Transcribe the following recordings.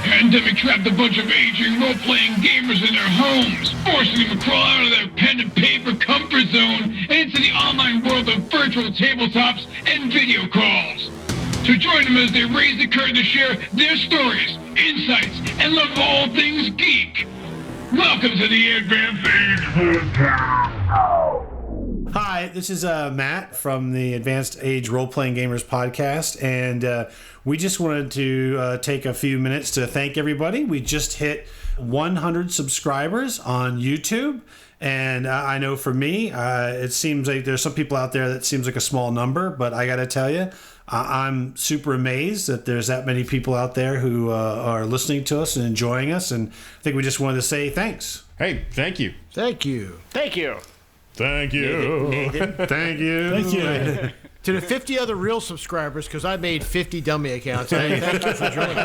pandemic trapped a bunch of aging role-playing gamers in their homes, forcing them to crawl out of their pen and paper comfort zone and into the online world of virtual tabletops and video calls. So join them as they raise the curtain to share their stories, insights, and love of all things geek. Welcome to the Advanced Age Podcast. Hi, this is Matt from the Advanced Age Role-Playing Gamers podcast, and we just wanted to take a few minutes to thank everybody. We just hit 100 subscribers on YouTube, and I know for me, it seems like there's some people out there that seems like a small number, but I got to tell you, I'm super amazed that there's that many people out there who are listening to us and enjoying us, and I think we just wanted to say thanks. Hey, thank you. Thank you. Thank you. Thank you. Nathan. Thank you. Thank you. To the 50 other real subscribers, because I made 50 dummy accounts. Hey, thank you for joining.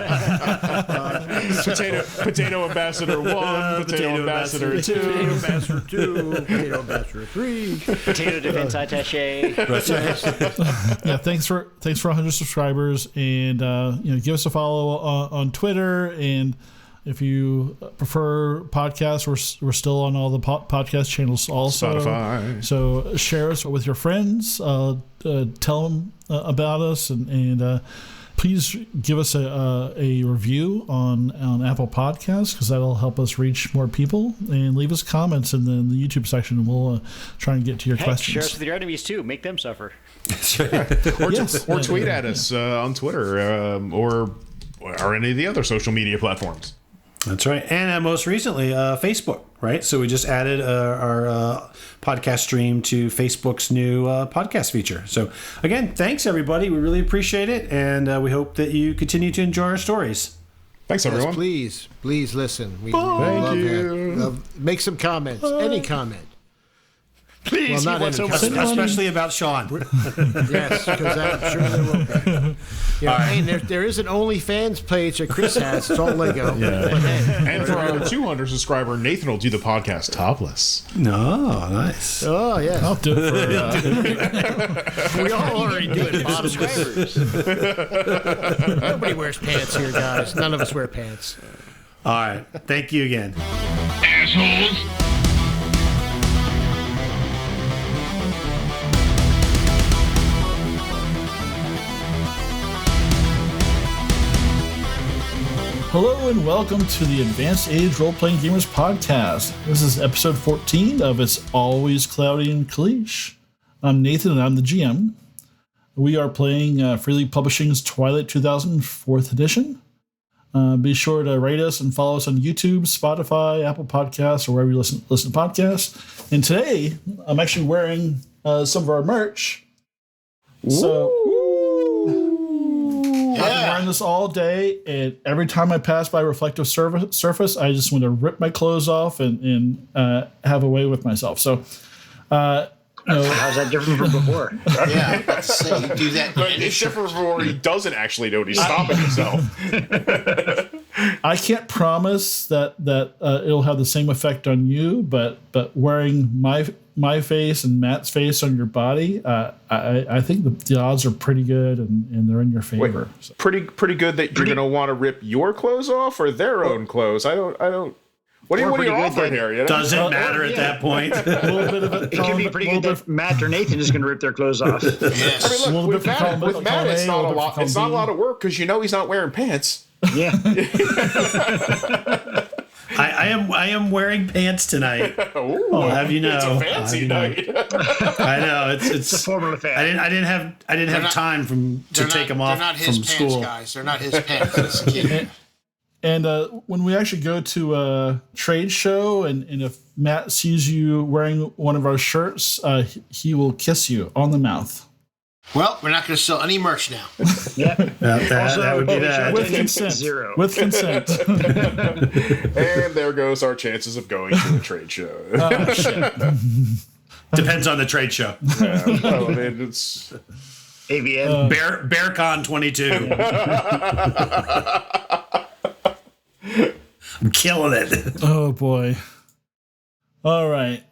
Potato Ambassador 1, Potato Ambassador 2. Potato Ambassador 2, Potato Ambassador 3. Potato Defense Attaché. Yeah, thanks for 100 subscribers, and give us a follow on Twitter, and if you prefer podcasts, we're still on all the podcast channels also. Spotify. So share us with your friends. Tell them about us, and please give us a review on Apple Podcasts, because that'll help us reach more people. And leave us comments in the YouTube section, and we'll try and get to your questions. Share us with your enemies too. Make them suffer. Or tweet at us on Twitter or any of the other social media platforms. That's right. And most recently, Facebook, right? So we just added our podcast stream to Facebook's new podcast feature. So again, thanks everybody. We really appreciate it. And we hope that you continue to enjoy our stories. Thanks, everyone. Yes, please listen. We Thank you. Make some comments. Any comment. Please, well, not Especially about Sean. Yes, because I'm sure there will be. Yeah, right. Hey, there is an OnlyFans page that Chris has. It's all Lego. Yeah. But, hey, and for our 200 subscriber, Nathan will do the podcast topless. No, nice. Oh, yeah. I'll do it for... We all already do it. Subscribers. Nobody wears pants here, guys. None of us wear pants. All right. Thank you again. Assholes. Hello and welcome to the Advanced Age Role-Playing Gamers podcast. This is episode 14 of It's Always Cloudy in Kalisz. I'm Nathan and I'm the GM. We are playing Free League Publishing's Twilight 2000 4th edition. Be sure to rate us and follow us on YouTube, Spotify, Apple Podcasts, or wherever you listen to podcasts. And today, I'm actually wearing some of our merch. So... I've been wearing this all day, and every time I pass by a reflective surface, I just want to rip my clothes off and have a way with myself. So, how's that different from before? Yeah, let's say you do that. But it's different from where he doesn't actually know it. He's stopping himself. I can't promise that it'll have the same effect on you, but wearing my face and Matt's face on your body, I think the odds are pretty good, and they're in your favor. Wait, so. Pretty good that you're going to want to rip your clothes off or their own clothes. I don't. What are you offering here? You know? Doesn't matter at that point. A little bit of it could be pretty good that Matt or Nathan is going to rip their clothes off. Yes. I mean, look, with Matt, it's not a lot. It's not a lot of work because he's not wearing pants. Yeah. I am wearing pants tonight. Ooh, I'll have you know. It's a fancy night. I know it's a formal affair. I didn't have time to take them off They're not his from pants, school. guys. They're not his pants. It's the kid. And when we actually go to a trade show, and if Matt sees you wearing one of our shirts, he will kiss you on the mouth. Well, we're not going to sell any merch now. Yeah. That would be that. With consent. Zero. With consent. And there goes our chances of going to a trade show. Depends on the trade show. Yeah, well, I mean, it's AVN. BearCon 22. I'm killing it. Oh boy. All right.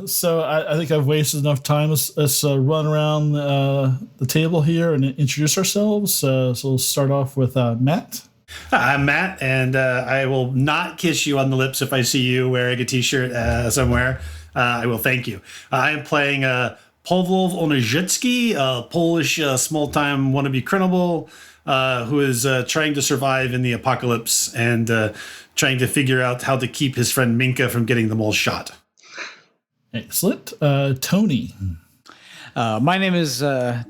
So I think I've wasted enough time. Let's run around the table here and introduce ourselves. So we'll start off with Matt. I'm Matt, and I will not kiss you on the lips if I see you wearing a T-shirt somewhere. I will thank you. I am playing Pavlov Onajitsky, a Polish small-time wannabe criminal who is trying to survive in the apocalypse and trying to figure out how to keep his friend Minka from getting them all shot. Excellent. Tony. My name is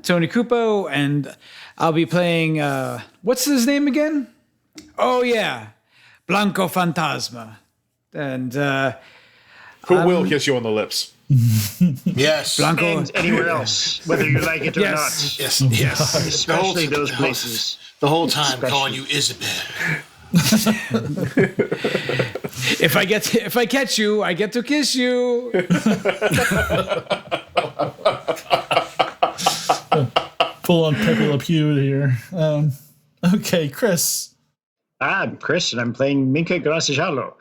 Tony Cupo, and I'll be playing, what's his name again? Oh, yeah, Blanco Fantasma. And Who will kiss you on the lips? Yes. Blanco. And anywhere else, whether you like it or Yes. Yes. Yes. Especially those places. The whole time Especially. calling you Isabel. If I catch you, I get to kiss you. Full on Pepe Le Pew here. Okay, Chris. I'm Chris, and I'm playing Minka Grasijalo.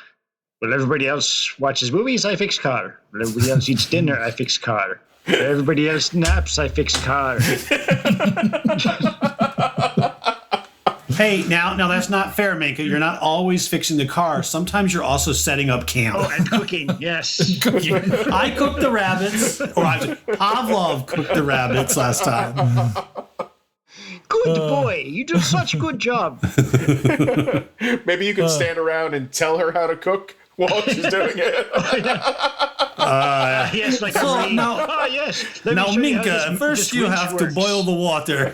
While everybody else watches movies, I fix car. While everybody else eats dinner, I fix car. While everybody else naps, I fix car. Hey, now that's not fair, Minka. You're not always fixing the car. Sometimes you're also setting up camp. Oh, and cooking, yes. I cooked the rabbits, Pavlov cooked the rabbits last time. Good boy. You do such a good job. Maybe you can stand around and tell her how to cook while she's doing it. Yes, like So, a reed. now- Oh, yes. Let me Now, show you how Minka, this- first this you winch have to works. boil the water.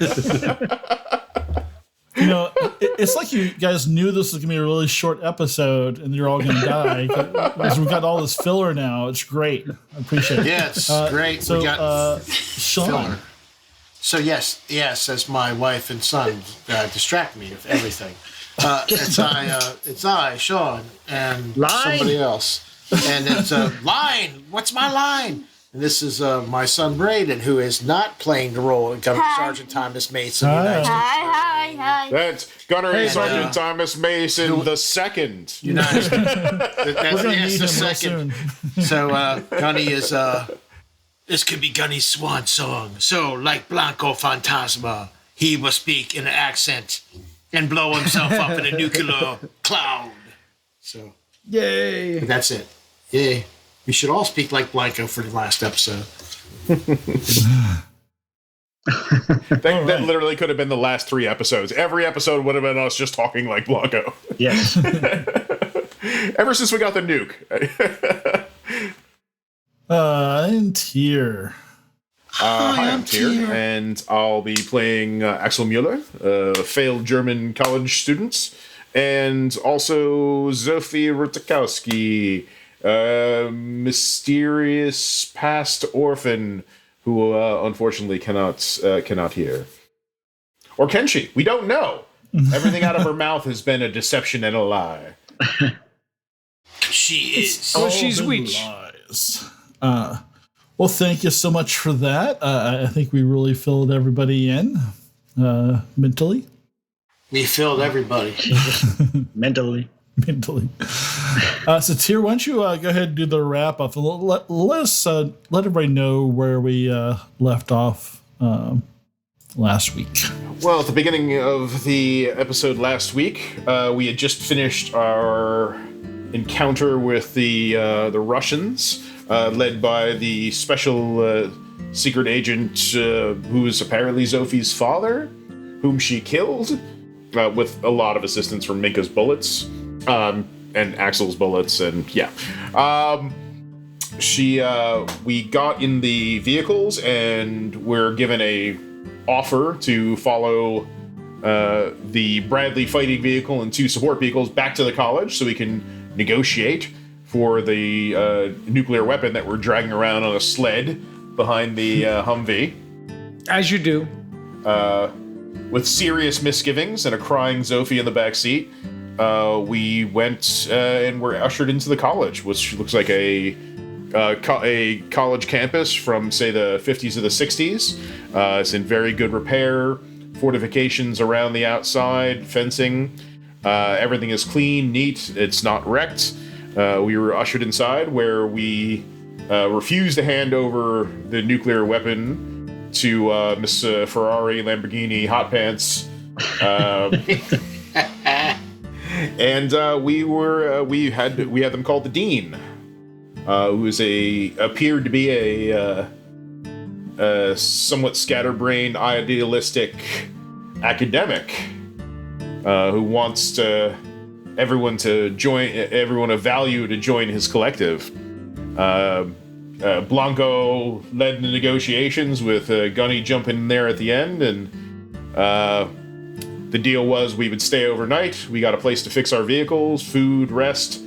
You know, it's like you guys knew this was going to be a really short episode and you're all going to die. Because we've got all this filler now. It's great. I appreciate it. Yeah, it's great. So, we got Sean. filler. So yes, as my wife and son distract me of everything. It's I, Sean, and Line? somebody else. And it's line. What's my line? And this is my son Braden, who is not playing the role of Gunner Sergeant Thomas Mason. United States Hi. That's Gunner Sergeant uh, Thomas Mason the second. United States. We're going to need the him real second. soon. So Gunny is this could be Gunny's swan song. So like Blanco Fantasma, he will speak in an accent and blow himself up in a nuclear cloud. So Yay. that's it. Yay. We should all speak like Blanco for the last episode. That literally could have been the last 3 episodes. Every episode would have been us just talking like Blanco. Yes. Ever since we got the nuke. And Tier. Hi, I'm Tyr, and I'll be playing Axel Mueller, failed German college student, and also Zofie Rutakowski, mysterious past orphan who unfortunately cannot hear. Or can she? We don't know. Everything out of her mouth has been a deception and a lie. She is. Oh, she's All weak. lies. Well, thank you so much for that. I think we really filled everybody in mentally. We filled everybody. Mentally. So, Tier, why don't you go ahead and do the wrap up? Let us let everybody know where we left off last week. Well, at the beginning of the episode last week, we had just finished our encounter with the Russians, led by the special secret agent who is apparently Zofie's father, whom she killed with a lot of assistance from Minka's bullets and Axel's bullets, and yeah. We got in the vehicles and we're given a offer to follow the Bradley fighting vehicle and 2 support vehicles back to the college so we can negotiate for the nuclear weapon that we're dragging around on a sled behind the Humvee. As you do. With serious misgivings and a crying Zofie in the back seat, we went and were ushered into the college, which looks like a college campus from, say, the 50s or the 60s. It's in very good repair, fortifications around the outside, fencing. Everything is clean, neat, it's not wrecked. We were ushered inside where we refused to hand over the nuclear weapon to Miss Ferrari Lamborghini Hot Pants. And we had them called the Dean, who appeared to be a somewhat scatterbrained, idealistic academic who wants everyone of value to join his collective. Blanco led the negotiations with Gunny jumping in there at the end, and the deal was we would stay overnight. We got a place to fix our vehicles, food, rest,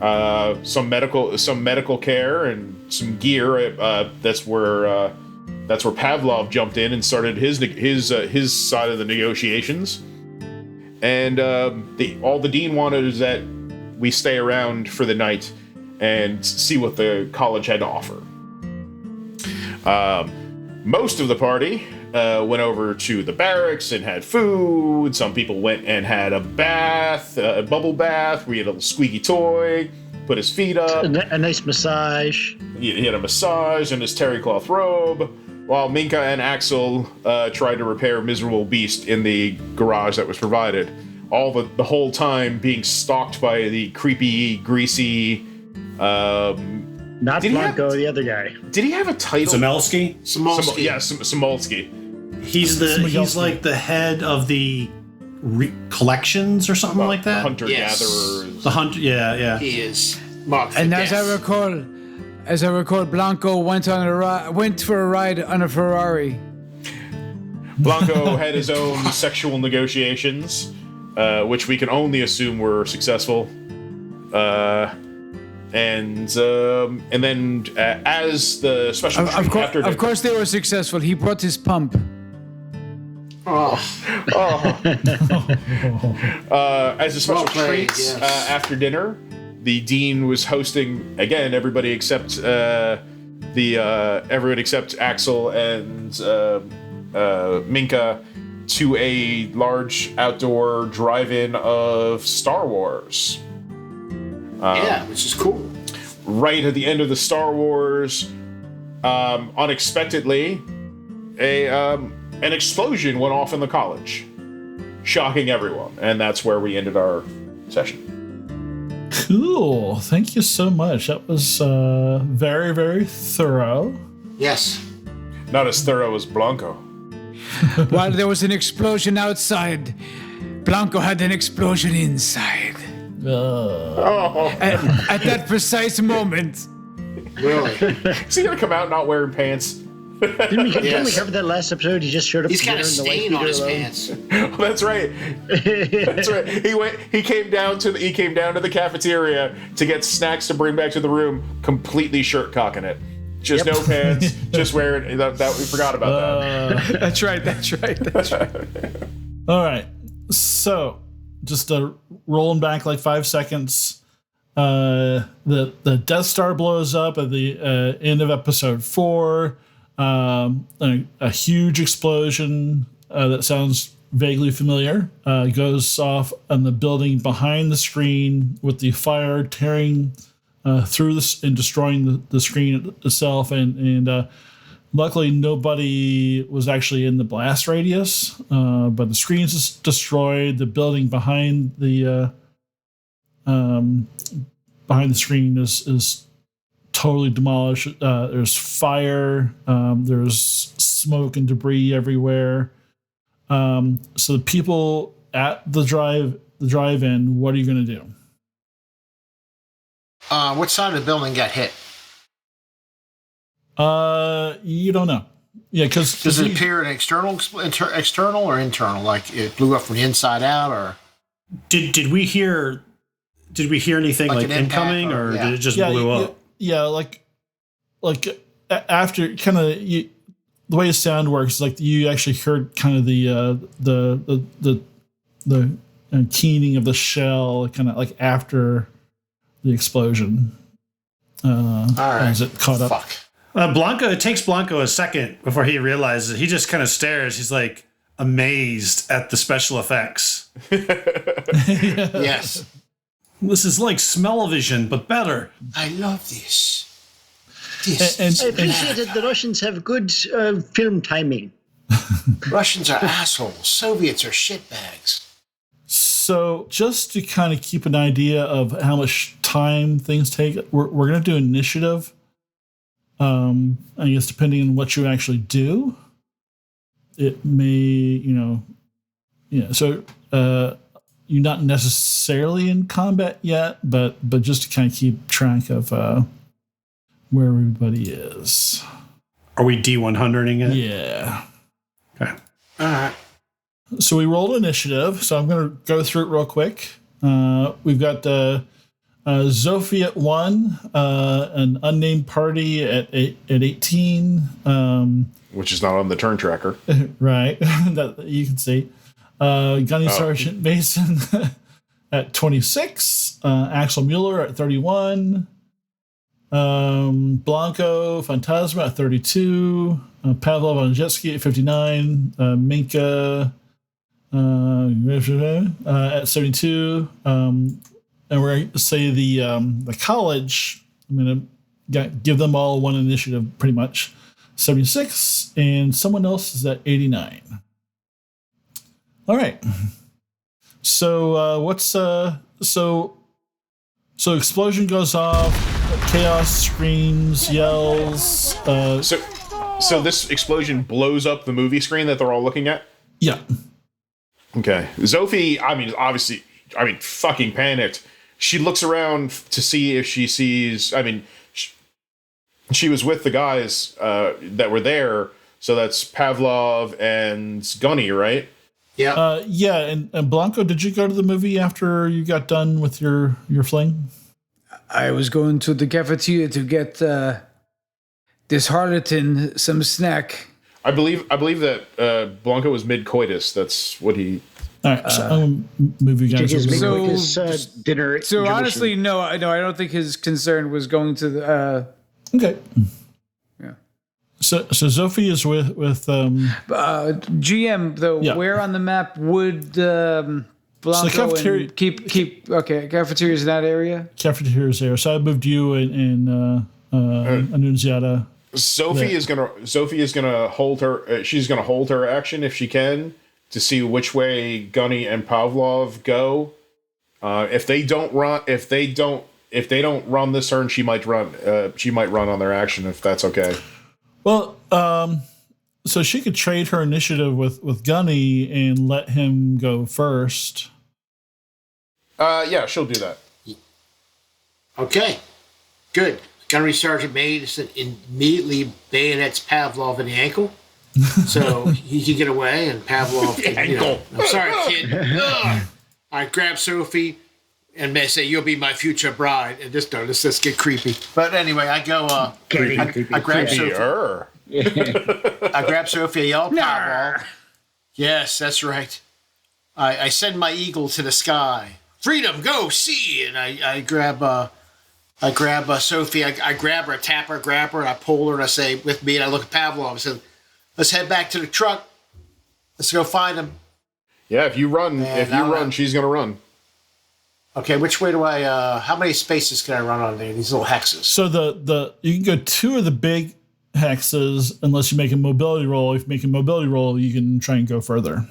some medical care, and some gear. That's where Pavlov jumped in and started his side of the negotiations. And all the Dean wanted is that we stay around for the night and see what the college had to offer. Most of the party went over to the barracks and had food. Some people went and had a bath, a bubble bath, where he had a little squeaky toy, put his feet up. A nice massage. He had a massage in his terry cloth robe, while Minka and Axel tried to repair a miserable beast in the garage that was provided. All the whole time being stalked by the creepy, greasy... Not Blanco, the other guy. Did he have a title? Smiegelski? Smiegelski. He's like the head of the collections or something like that. Hunter-gatherers. The hunter, yeah. He is marked for And death. as I recall, Blanco went for a ride on a Ferrari. Blanco had his own sexual negotiations, which we can only assume were successful. And then as the special treat after Of course they were successful. He brought his pump. as a special treat after dinner, the Dean was hosting again everybody except Axel and Minka to a large outdoor drive-in of Star Wars. Which is cool. Right at the end of the Star Wars, unexpectedly, an explosion went off in the college, shocking everyone, and that's where we ended our session. Cool. Thank you so much. That was very, very thorough. Yes. Not as thorough as Blanco. While there was an explosion outside, Blanco had an explosion inside. At that precise moment. Really? Is he gonna come out not wearing pants? Didn't we cover that last episode? He just showed up. He's got a there in the white stain on his alone. pants. Oh, that's right. That's right. He came down to the cafeteria to get snacks to bring back to the room, completely shirt cocking it. Just no pants, just wearing that. We forgot about that. That's right. All right. So, just rolling back like 5 seconds. The Death Star blows up at the end of episode 4. A huge explosion that sounds vaguely familiar goes off on the building behind the screen, with the fire tearing through this and destroying the screen itself. And luckily nobody was actually in the blast radius, but the screen's destroyed. The building behind the screen is totally demolished. There's fire. There's smoke and debris everywhere. So the people at the drive-in, what are you going to do? What side of the building got hit? You don't know. Yeah, because Does it appear an external or internal? Like it blew up from the inside out, or Did we hear anything like an impact, incoming, or did it just blew up? Yeah, like after kind of the way the sound works, like you actually heard kind of the keening of the shell, kind of like after the explosion. all right. As it caught up. Fuck. Blanco. It takes Blanco a second before he realizes it. He just kind of stares. He's like amazed at the special effects. Yes. This is like smell-o-vision, but better. I love this. And I appreciate that the Russians have good film timing. Russians are assholes. Soviets are shitbags. So just to kind of keep an idea of how much time things take, we're going to do initiative. I guess depending on what you actually do, it may, so you're not necessarily in combat yet, but just to kind of keep track of where everybody is. Are we D100ing it? Yeah. Okay. All right. So we rolled initiative. So I'm going to go through it real quick. We've got Zofie at 1, an unnamed party at 18. Which is not on the turn tracker. Right. That you can see. Gunny Sgt Mason at 26. Axel Mueller at 31. Blanco Phantasma at 32. Pavlov on jet ski at 59. Minka at 72. And we're going to say the college, I'm going to give them all one initiative pretty much. 76, and someone else is at 89. All right. So so explosion goes off, chaos screams, yells. So this explosion blows up the movie screen that they're all looking at? Yeah. Okay. Zofie, obviously, fucking panicked. She looks around to see if she sees, she was with the guys that were there, so that's Pavlov and Gunny, right? Yeah. Yeah, and Blanco, did you go to the movie after you got done with your fling? I was going to the cafeteria to get this harlequin some snack. I believe that Blanco was mid-coitus. That's what he... All right, so I'm going to move you guys over. His dinner. So honestly, no, I don't think his concern was going to the... Okay. Yeah. So Zofie is with GM though. Yeah. Where on the map would Blanco cafeteria- and keep okay? Cafeteria's in that area. Cafeteria is there. So I moved you and Annunziata. Zofie is gonna hold her. She's gonna hold her action if she can to see which way Gunny and Pavlov go. If they don't run this turn, she might run. She might run on their action if that's okay. Well, so she could trade her initiative with Gunny and let him go first. Yeah, she'll do that. Okay. Good. Gunnery Sergeant Mason immediately bayonets Pavlov in the ankle, so he can get away, and Pavlov can, I'm sorry, kid. Ugh. I grab Zofie and may say, "You'll be my future bride." And let's get creepy. But anyway, I go. I grab Zofie. I grab Zofie. I yell, "Pavlov!" Yes, that's right. I send my eagle to the sky. Freedom, go see! And I grab Zofie. I grab her, I tap her, grab her, and I pull her, and I say, "With me." And I look at Pavlov. I said, "Let's head back to the truck. Let's go find him." Yeah, if you run, she's gonna run. Okay, which way do I? How many spaces can I run on there? These little hexes. So you can go 2 of the big hexes unless you make a mobility roll. If you make a mobility roll, you can try and go further.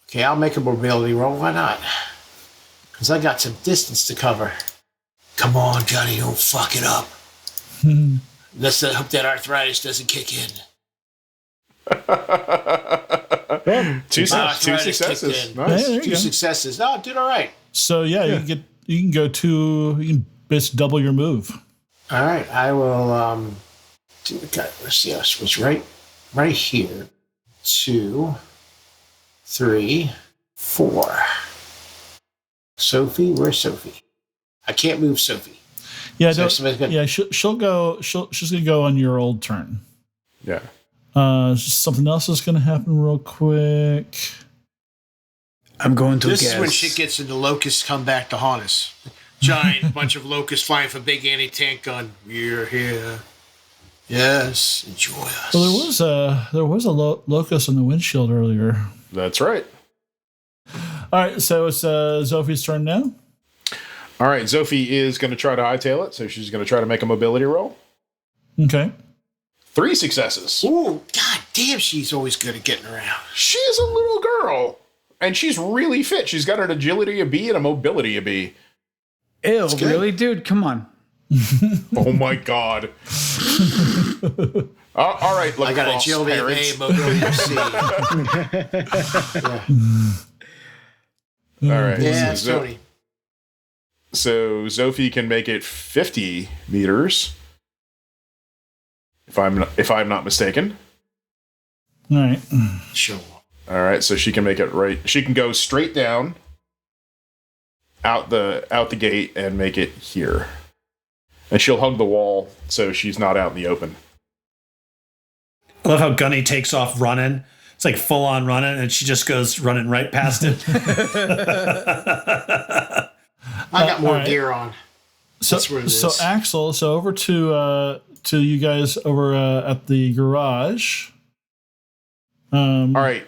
Okay, I'll make a mobility roll. Why not? Because I got some distance to cover. Come on, Johnny, don't fuck it up. Let's hope that arthritis doesn't kick in. Two successes. Nice. Yeah, Two successes. No, I did all right. So yeah, you can go 2. You can basically double your move. All right, I will. Let's see. I was right here. 2, 3, 4. Zofie, where's Zofie? I can't move Zofie. Yeah, she'll go. She's gonna go on your old turn. Yeah. Just something else is gonna happen real quick. I'm going to This guess. is when shit gets into locusts come back to haunt us. Giant bunch of locusts flying for big anti-tank gun. We're here. Yes, enjoy us. Well, there was a locust on the windshield earlier. That's right. All right, so it's Zofie's turn now. All right, Zofie is going to try to hightail it, so she's going to try to make a mobility roll. Okay. 3 successes. Ooh, god damn, she's always good at getting around. She is a little girl. and she's really fit. She's got an agility of B and a mobility of B. Ew, really, dude? Come on. Oh my god. All right, I got agility of A, mobility of C. All right. Yeah, so, Tony. so Zofie can make it 50 meters, if I'm not mistaken. All right. Sure. All right, so she can make it right. She can go straight down out the gate and make it here, and she'll hug the wall so she's not out in the open. I love how Gunny takes off running. It's like full on running, and she just goes running right past it. I got more right. gear on. That's what it is. So Axel, so over to you guys over at the garage. All right.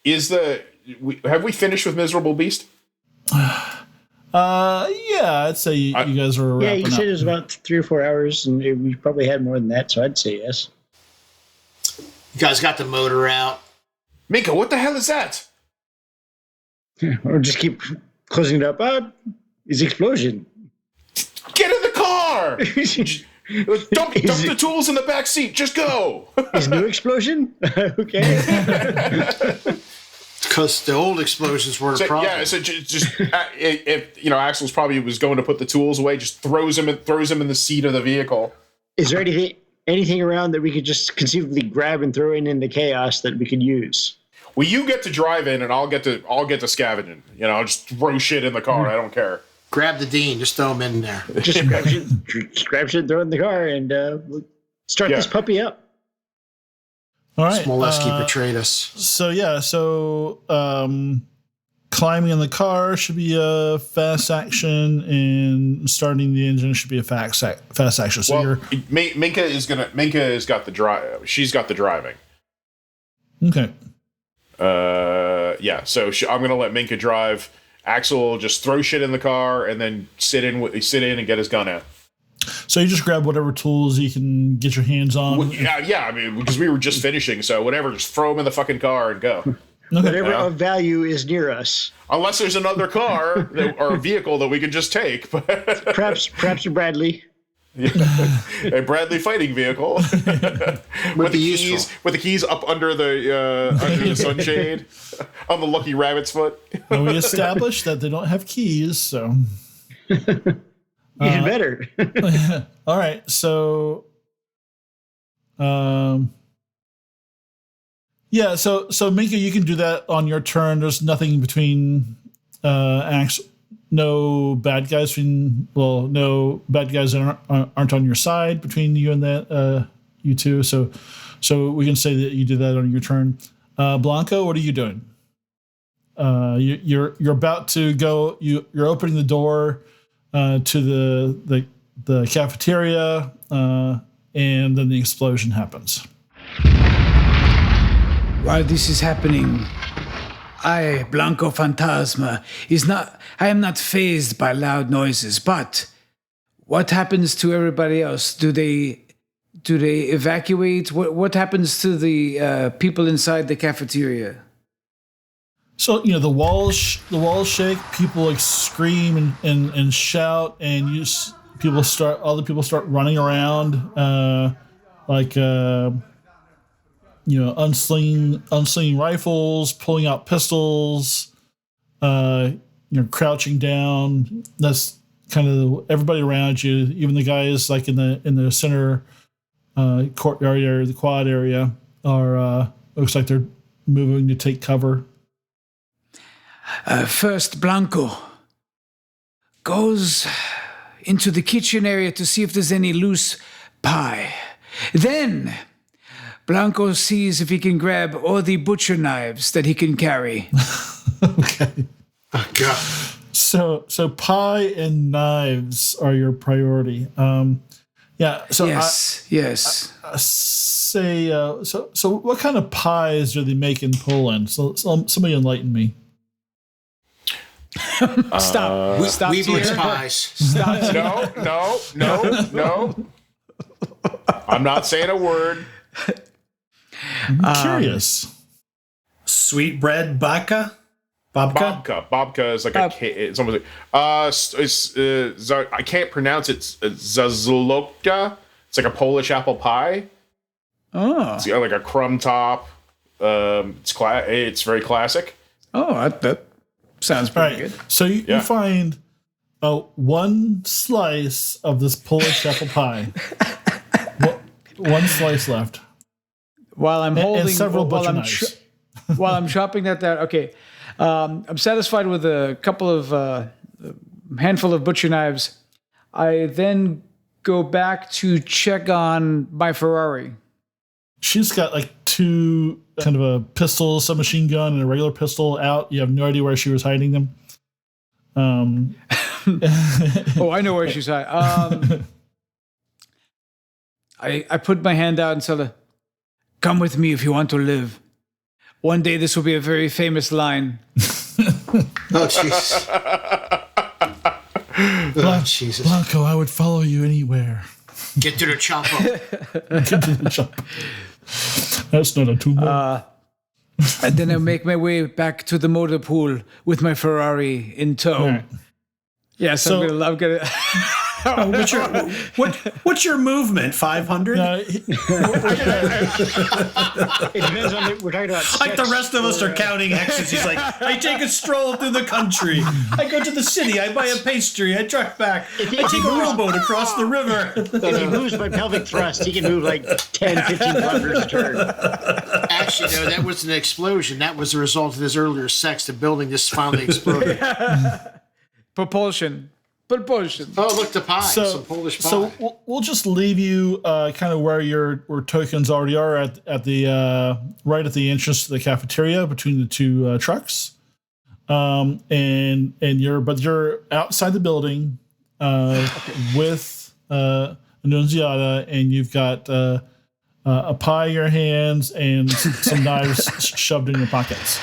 Have we finished with Miserable Beast? Yeah, I'd say you guys are Yeah, wrapping you said up. it was about 3 or 4 hours, and we probably had more than that, so I'd say yes. You guys got the motor out. Minka, what the hell is that? Or just keep closing it up. It's explosion. Get in the car! Dump the tools in the back seat. Just go. Is new explosion? Okay. Because the old explosions were a problem. Yeah, so just if Axel's probably was going to put the tools away, just throws them in the seat of the vehicle. Is there anything around that we could just conceivably grab and throw in the chaos that we could use? Well, you get to drive in, and I'll get to scavenging. I'll just throw shit in the car. I don't care. Grab the Dean. Just throw him in there. Just grab shit, throw it in the car, and we'll start this puppy up. All right. Smiegelski betrayed us. So climbing in the car should be a fast action, and starting the engine should be a fast action. So Minka has got the drive. She's got the driving. Okay. Yeah. So I'm gonna let Minka drive. Axel will just throw shit in the car and then sit in and get his gun out. So you just grab whatever tools you can get your hands on. Well, yeah. I mean, because we were just finishing, so whatever, just throw them in the fucking car and go. Okay. Whatever of value is near us. Unless there's another car or a vehicle that we can just take. Perhaps a Bradley. A Bradley fighting vehicle with the keys up under the sunshade on the Lucky Rabbit's foot. And we established that they don't have keys, so Even better. all right. So, yeah. So Minka, you can do that on your turn. There's nothing between Axel. No bad guys no bad guys that aren't on your side between you and that you two. So we can say that you did that on your turn. Blanco, what are you doing? You're about to go. You're opening the door to the cafeteria, and then the explosion happens. While this is happening, I, Blanco Fantasma, I am not fazed by loud noises, but what happens to everybody else? Do they evacuate? What happens to the people inside the cafeteria? So the walls shake. People scream and shout, and other people start running around, unslinging rifles, pulling out pistols, crouching down. That's kind of everybody around you. Even the guys in the center courtyard area, the quad area, are looks like they're moving to take cover. First, Blanco goes into the kitchen area to see if there's any loose pie. Then Blanco sees if he can grab all the butcher knives that he can carry. Okay. Oh, God. So pie and knives are your priority. Yeah. So yes. So what kind of pies do they make in Poland? So somebody enlighten me. Stop. Weeblich pies. Stop. No. I'm not saying a word. I'm curious. Sweetbread babka? Babka is like it's almost like I can't pronounce it. Zazlokta. It's like a Polish apple pie. Oh. It's got like a crumb top. It's very classic. Oh, that sounds pretty good. So you find one slice of this Polish apple pie. One slice left. While I'm holding and several while butcher I'm knives. while I'm chopping that down. Okay, I'm satisfied with a couple of handful of butcher knives. I then go back to check on my Ferrari. She's got like two kind of a pistol, submachine gun, and a regular pistol out. You have no idea where she was hiding them. Oh, I know where she's hiding. I put my hand out and said, "Come with me if you want to live. One day this will be a very famous line." Oh, Jesus. Oh, Jesus. Blanco, I would follow you anywhere. Get to the chopper. That's not a tumor. And then I make my way back to the motor pool with my Ferrari in tow. Right. Yes, So- I'm gonna. What's your movement? 500? It depends on we're talking about Like the sex rest of us or, are counting X's. He's like, I take a stroll through the country. I go to the city. I buy a pastry. I drive back. I take a rowboat across the river. If he moves by pelvic thrust, he can move like 10, 15 kilometers a turn. Actually, no, that wasn't an explosion. That was the result of his earlier sex. The building just finally exploded. Propulsion. Oh, look, the pie. Some Polish pie. So we'll just leave you kind of where tokens already are at the right at the entrance to the cafeteria between the two trucks, and you're outside the building with Annunziata, and you've got a pie in your hands and some knives shoved in your pockets.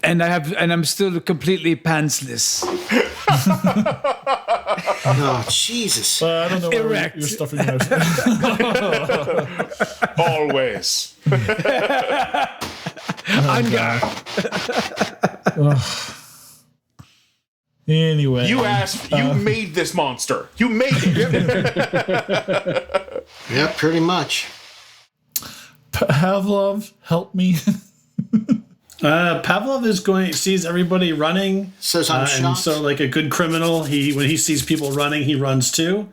And I'm still completely pantsless. Oh, Jesus. I don't know where Erect. you're stuffing your knives. Always. Anyway, You made this monster. You made it. Yeah, pretty much. Pavlov, help me. Pavlov sees everybody running. Says I'm and shocked. so, like a good criminal, when he sees people running, he runs too.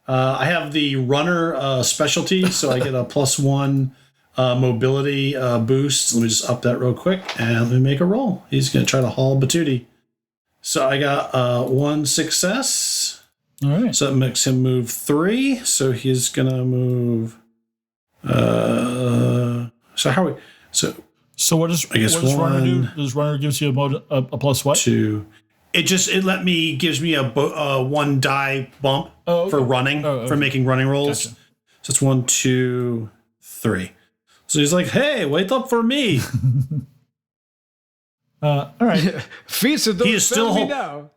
I have the runner specialty, so I get a +1 mobility boost. Let me just up that real quick, and let me make a roll. He's going to try to haul Batuti. So I got 1 success. All right. So that makes him move 3. So he's going to move. So how are we? So what does runner do? Does runner gives you a plus what? 2. It gives me a 1 die bump for running, for making running rolls. Gotcha. So it's 1, 2, 3. So he's like, "Hey, wait up for me." All right. Fisa, don't He is still spell me now.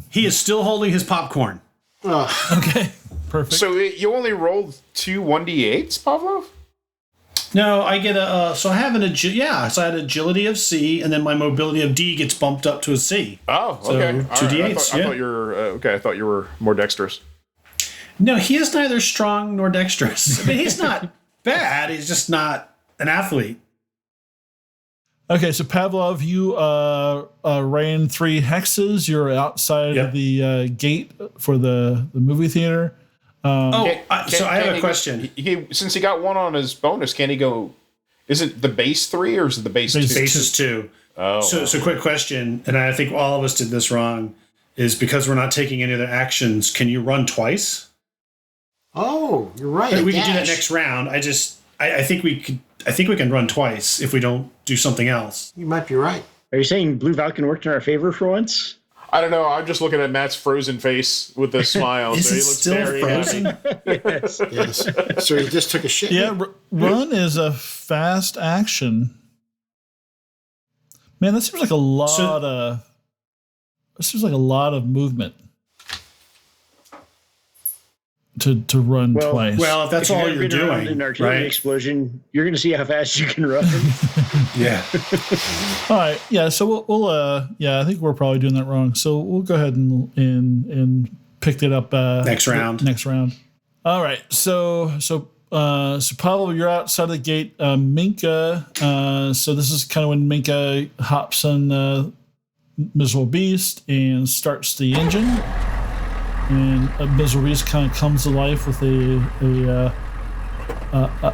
He is still holding his popcorn. Okay. Perfect. So you only rolled 2 1d8s, Pavlov? No, I get so I have so I had agility of C, and then my mobility of D gets bumped up to a C. Oh, So, okay. 2 D8s, I thought you were okay. I thought you were more dexterous. No, he is neither strong nor dexterous. I mean, he's not bad. He's just not an athlete. Okay, so Pavlov, you ran 3 hexes. You're outside of the gate for the movie theater. So I have a question. Since he got 1 on his bonus, can he go? Is it the base 3 or is it the base 2? Base is 2. Oh, So quick question, and I think all of us did this wrong, is because we're not taking any other actions, can you run twice? Oh, you're right. We can do that next round. I think we can run twice if we don't do something else. You might be right. Are you saying Blue Falcon worked in our favor for once? I don't know. I'm just looking at Matt's frozen face with a smile. Is so it he looks still very frozen? happy. Yes. So he just took a shit. Yeah, run is a fast action. Man, that seems like a lot of. This seems like a lot of movement to run twice. Well, if that's If all you've you're been around doing, an artillery right? explosion, you're going to see how fast you can run. Yeah. All right, yeah. So we'll I think we're probably doing that wrong. So we'll go ahead and pick that up Next round. Next round. All right. So Pavlov, you're outside the gate. Minka. So this is kind of when Minka hops on Miserable Beast and starts the engine. And Miserable Beast kind of comes to life with a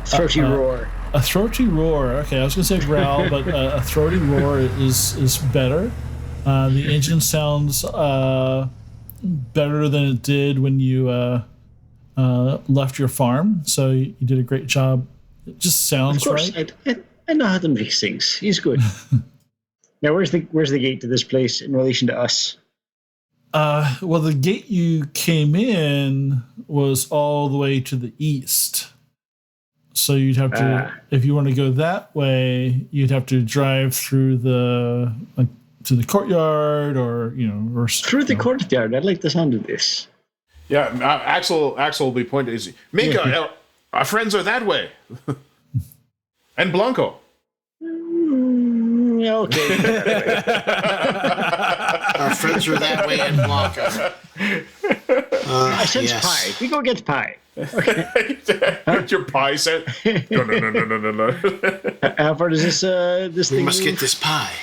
Throaty roar. A throaty roar. Okay, I was going to say growl, but a throaty roar is better. The engine sounds better than it did when you left your farm. So you did a great job. It just sounds Of course, right. I know how to fix things. He's good. Now, where's the gate to this place in relation to us? Well, the gate you came in was all the way to the east. So you'd have to, if you want to go that way, you'd have to drive through to the courtyard, or Through the courtyard. I like the sound of this. Yeah, Axel will be pointing. Is Minka? Our friends are that way, and Blanco. Okay. Our friends are that way in Blanco. I sense pie. We go get pie. Your pie set? No. How far does this We thing must move? get this pie.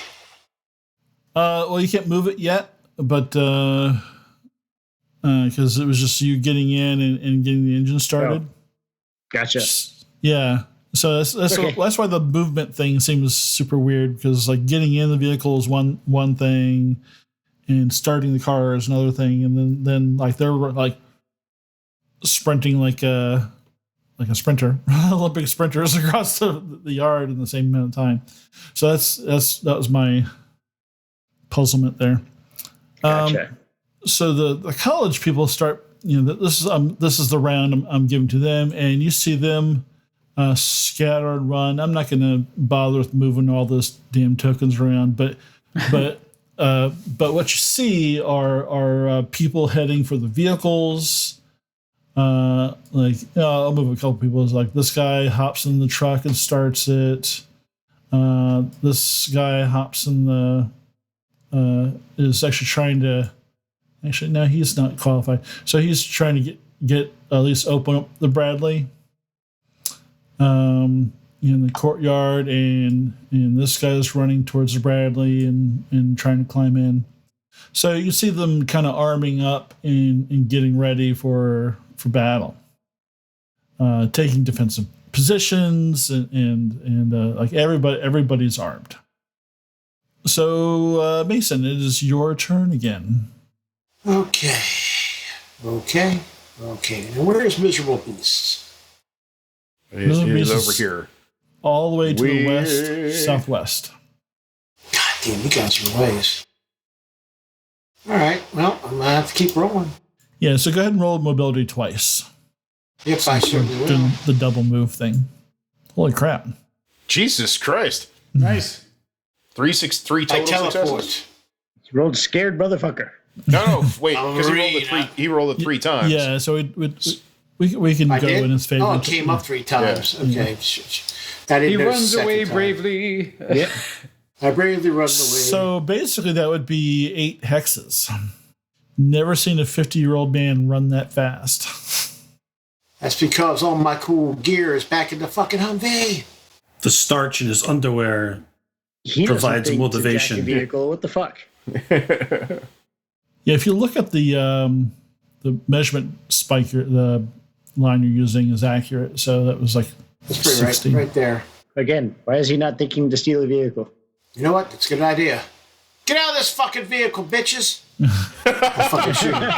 Well, you can't move it yet, but because it was just you getting in and getting the engine started. Gotcha. Yeah. So that's why the movement thing seems super weird, because like getting in the vehicle is one thing, and starting the car is another thing, and then like they're like sprinting like a sprinter, Olympic sprinters across the yard in the same amount of time. So that was my puzzlement there. Gotcha. So the college people start. This is the round I'm giving to them, and you see them scatter and run. I'm not going to bother with moving all those damn tokens around, but what you see are people heading for the vehicles. I'll move a couple people. It's like this guy hops in the truck and starts it. This guy hops in is actually trying to. Actually, no, he's not qualified. So he's trying to get at least open up the Bradley. In the courtyard, and this guy's running towards the Bradley and trying to climb in. So you see them kind of arming up and getting ready for battle, taking defensive positions, and like everybody's armed. So Mason, it is your turn again. Okay. Now where is Miserable Beast? He's over here. All the way to the west, southwest. God damn, you guys are ways. All right, well, I'm going to have to keep rolling. Yeah, so go ahead and roll mobility twice. Yep, I certainly will. Doing the double move thing. Holy crap. Jesus Christ. Nice. 3 I total teleport. successes? You rolled scared motherfucker. No, wait, because he rolled it 3 times. Yeah, so we can I go did? in his favor. Oh, it came up 3 times. Yeah. Okay. I didn't He notice runs the second away time. bravely. Yep. I bravely run away. So basically, that would be 8 hexes. Never seen a 50-year-old man run that fast. That's because all my cool gear is back in the fucking Humvee. The starch in his underwear He doesn't provides think to jack motivation. a vehicle. What the fuck? Yeah, if you look at the measurement spike, the line you're using is accurate. So that was like That's pretty 60. right there. Again, why is he not thinking to steal a vehicle? You know what? That's a good idea. Get out of this fucking vehicle, bitches! I'll fucking shoot him.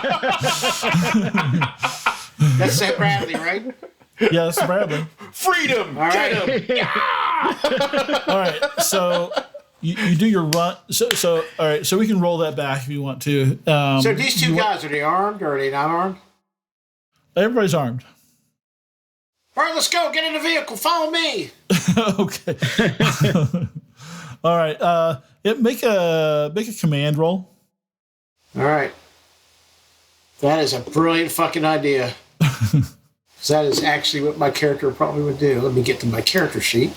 That's that Bradley, right? Yeah, that's Bradley. Freedom! All Get right. him! All right, so you do your run. So all right, so we can roll that back if you want to. So these two guys, are they armed or are they not armed? Everybody's armed. All right, let's go. Get in the vehicle. Follow me. Okay. All right. Make a command roll. All right. That is a brilliant fucking idea. So that is actually what my character probably would do. Let me get to my character sheet,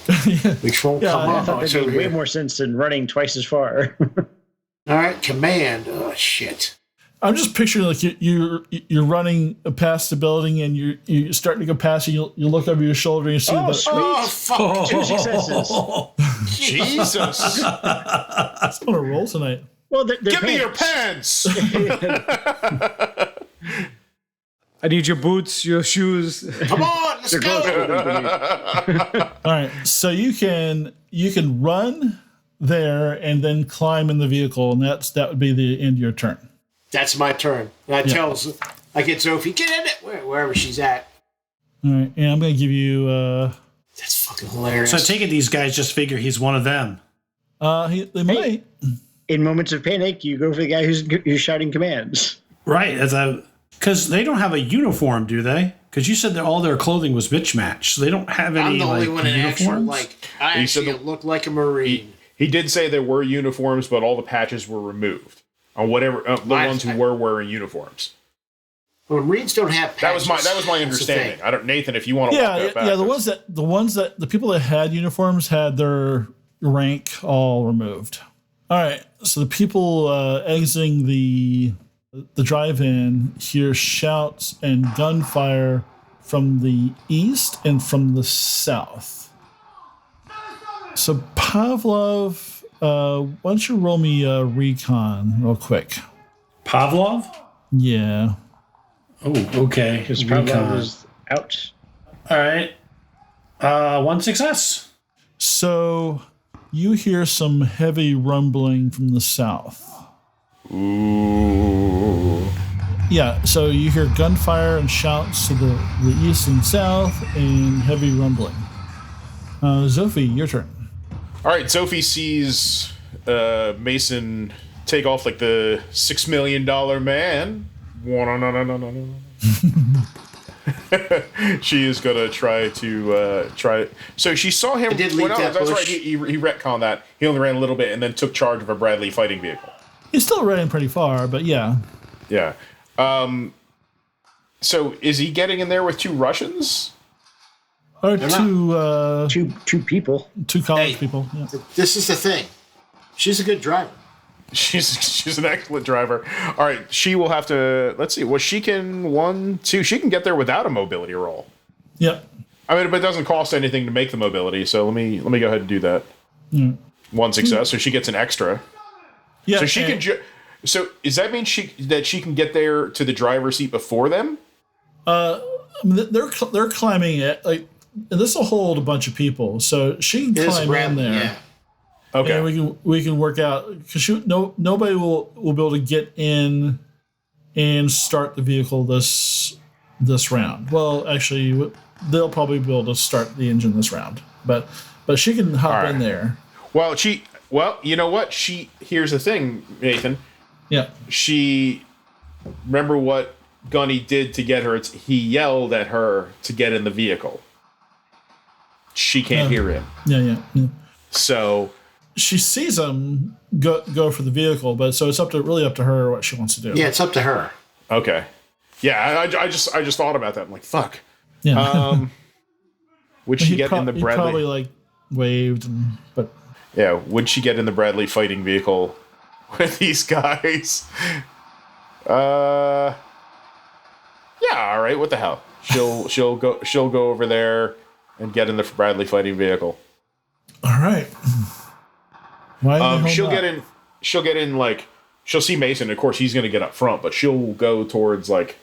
which won't come I up. thought It's that'd over make way here. more sense than running twice as far. All right, command. Oh, shit. I'm just picturing like you're running past the building and you're starting to go past it. You look over your shoulder and you see the Sweet. Oh, fuck. 2 successes. Jesus! I'm gonna roll tonight. Well, they're Give me your pants. pants! I need your boots, your shoes. Come on, let's They're go. close. All right, so you can run there and then climb in the vehicle, and that would be the end of your turn. That's my turn. And I get Zofie, get in it, wherever she's at. All right, and I'm gonna give you. That's fucking hilarious. So I take it these guys just figure he's one of them. They might. In moments of panic, you go for the guy who's shouting commands. Right. Because they don't have a uniform, do they? Because you said that all their clothing was mismatched. So they don't have any I'm the only like, one in actual, uniforms? I He said actually look like a Marine. He did say there were uniforms, but all the patches were removed on whatever the ones who were wearing uniforms. Well, Marines don't have patches. That was my understanding. I don't, Nathan, if you want to walk that back. Yeah. The people that had uniforms had their rank all removed. All right, so the people exiting the drive-in hear shouts and gunfire from the east and from the south. So Pavlov, why don't you roll me a recon real quick? Pavlov? Yeah. Oh, okay. Because Pavlov was out. All right. 1 success. So you hear some heavy rumbling from the south. Ooh. Yeah, so you hear gunfire and shouts to the east and south and heavy rumbling. Zofie, your turn. All right, Zofie sees Mason take off like the $6 million man. She is gonna try to. So she saw him. I did leap that that's bush. right. He retconned that. He only ran a little bit and then took charge of a Bradley fighting vehicle. He's still running pretty far, but yeah. Yeah. So is he getting in there with 2 Russians? Or two Two people. college Hey. people. Yeah. This is the thing. She's a good driver. She's an excellent driver. All right, she will have to. Let's see. Well, she can she can get there without a mobility roll. Yep. I mean, but it doesn't cost anything to make the mobility. So let me go ahead and do that. 1 success, so she gets an extra. Yeah. So she can. So does that mean she can get there to the driver's seat before them? They're climbing it. Like this will hold a bunch of people, so she can climb in there. Yeah. Okay. And we can work out because nobody will be able to get in and start the vehicle this round. Well, actually, they'll probably be able to start the engine this round, but she can hop in there. Well, you know what? Here's the thing, Nathan. Yeah. Remember what Gunny did to get her? He yelled at her to get in the vehicle. She can't hear him. Yeah. So she sees him go for the vehicle, but so it's really up to her what she wants to do. Yeah, it's up to her. okay. Yeah, I just thought about that. I'm like, fuck. Yeah. Would she get in the He Bradley? probably like waved, but Yeah, would she get in the Bradley fighting vehicle with these guys? Yeah, all right. What the hell? She'll go over there and get in the Bradley fighting vehicle. all right. Why She'll get in like she'll see Mason. Of course, he's going to get up front, but she'll go towards like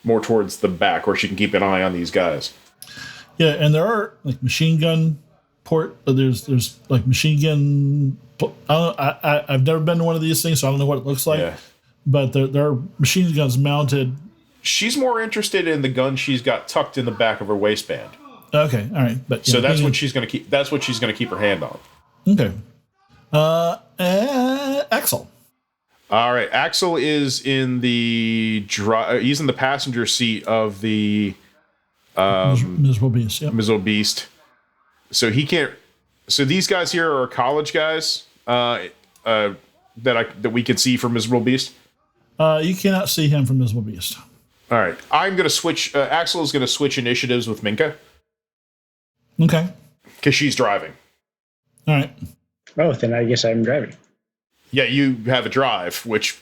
more towards the back where she can keep an eye on these guys. Yeah, and there are like machine gun there's like machine gun. I've never been to one of these things, so I don't know what it looks like. Yeah. But there are machine guns mounted. She's more interested in the gun she's got tucked in the back of her waistband. Okay, all right. But So yeah, that's what she's going to keep. That's what she's going to keep her hand on. Okay. Axel. All right, Axel is in the he's in the passenger seat of the Miserable Beast. Yep. Miserable Beast. So he can't. So these guys here are college guys that we can see from Miserable Beast. You cannot see him from Miserable Beast. All right. I'm going to switch. Axel is going to switch initiatives with Minka Okay. because she's driving. All right. Oh, then I guess I'm driving. Yeah, you have a drive, which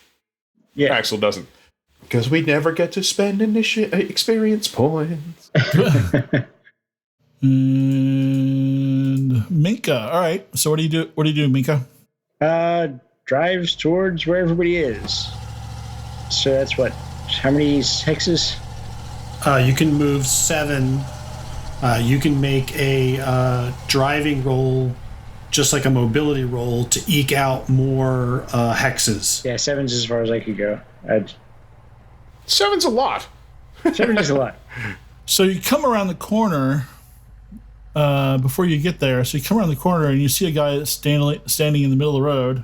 Axel doesn't. Because we never get to spend experience points. And Minka. All right. So what do you do? What do you do, Minka? Drives towards where everybody is. So that's what? How many hexes? You can move 7. You can make a driving roll, just like a mobility roll, to eke out more hexes. Yeah, 7's as far as I could go. 7's a lot. 7 is a lot. So you come around the corner before you get there. So you come around the corner and you see a guy standing in the middle of the road.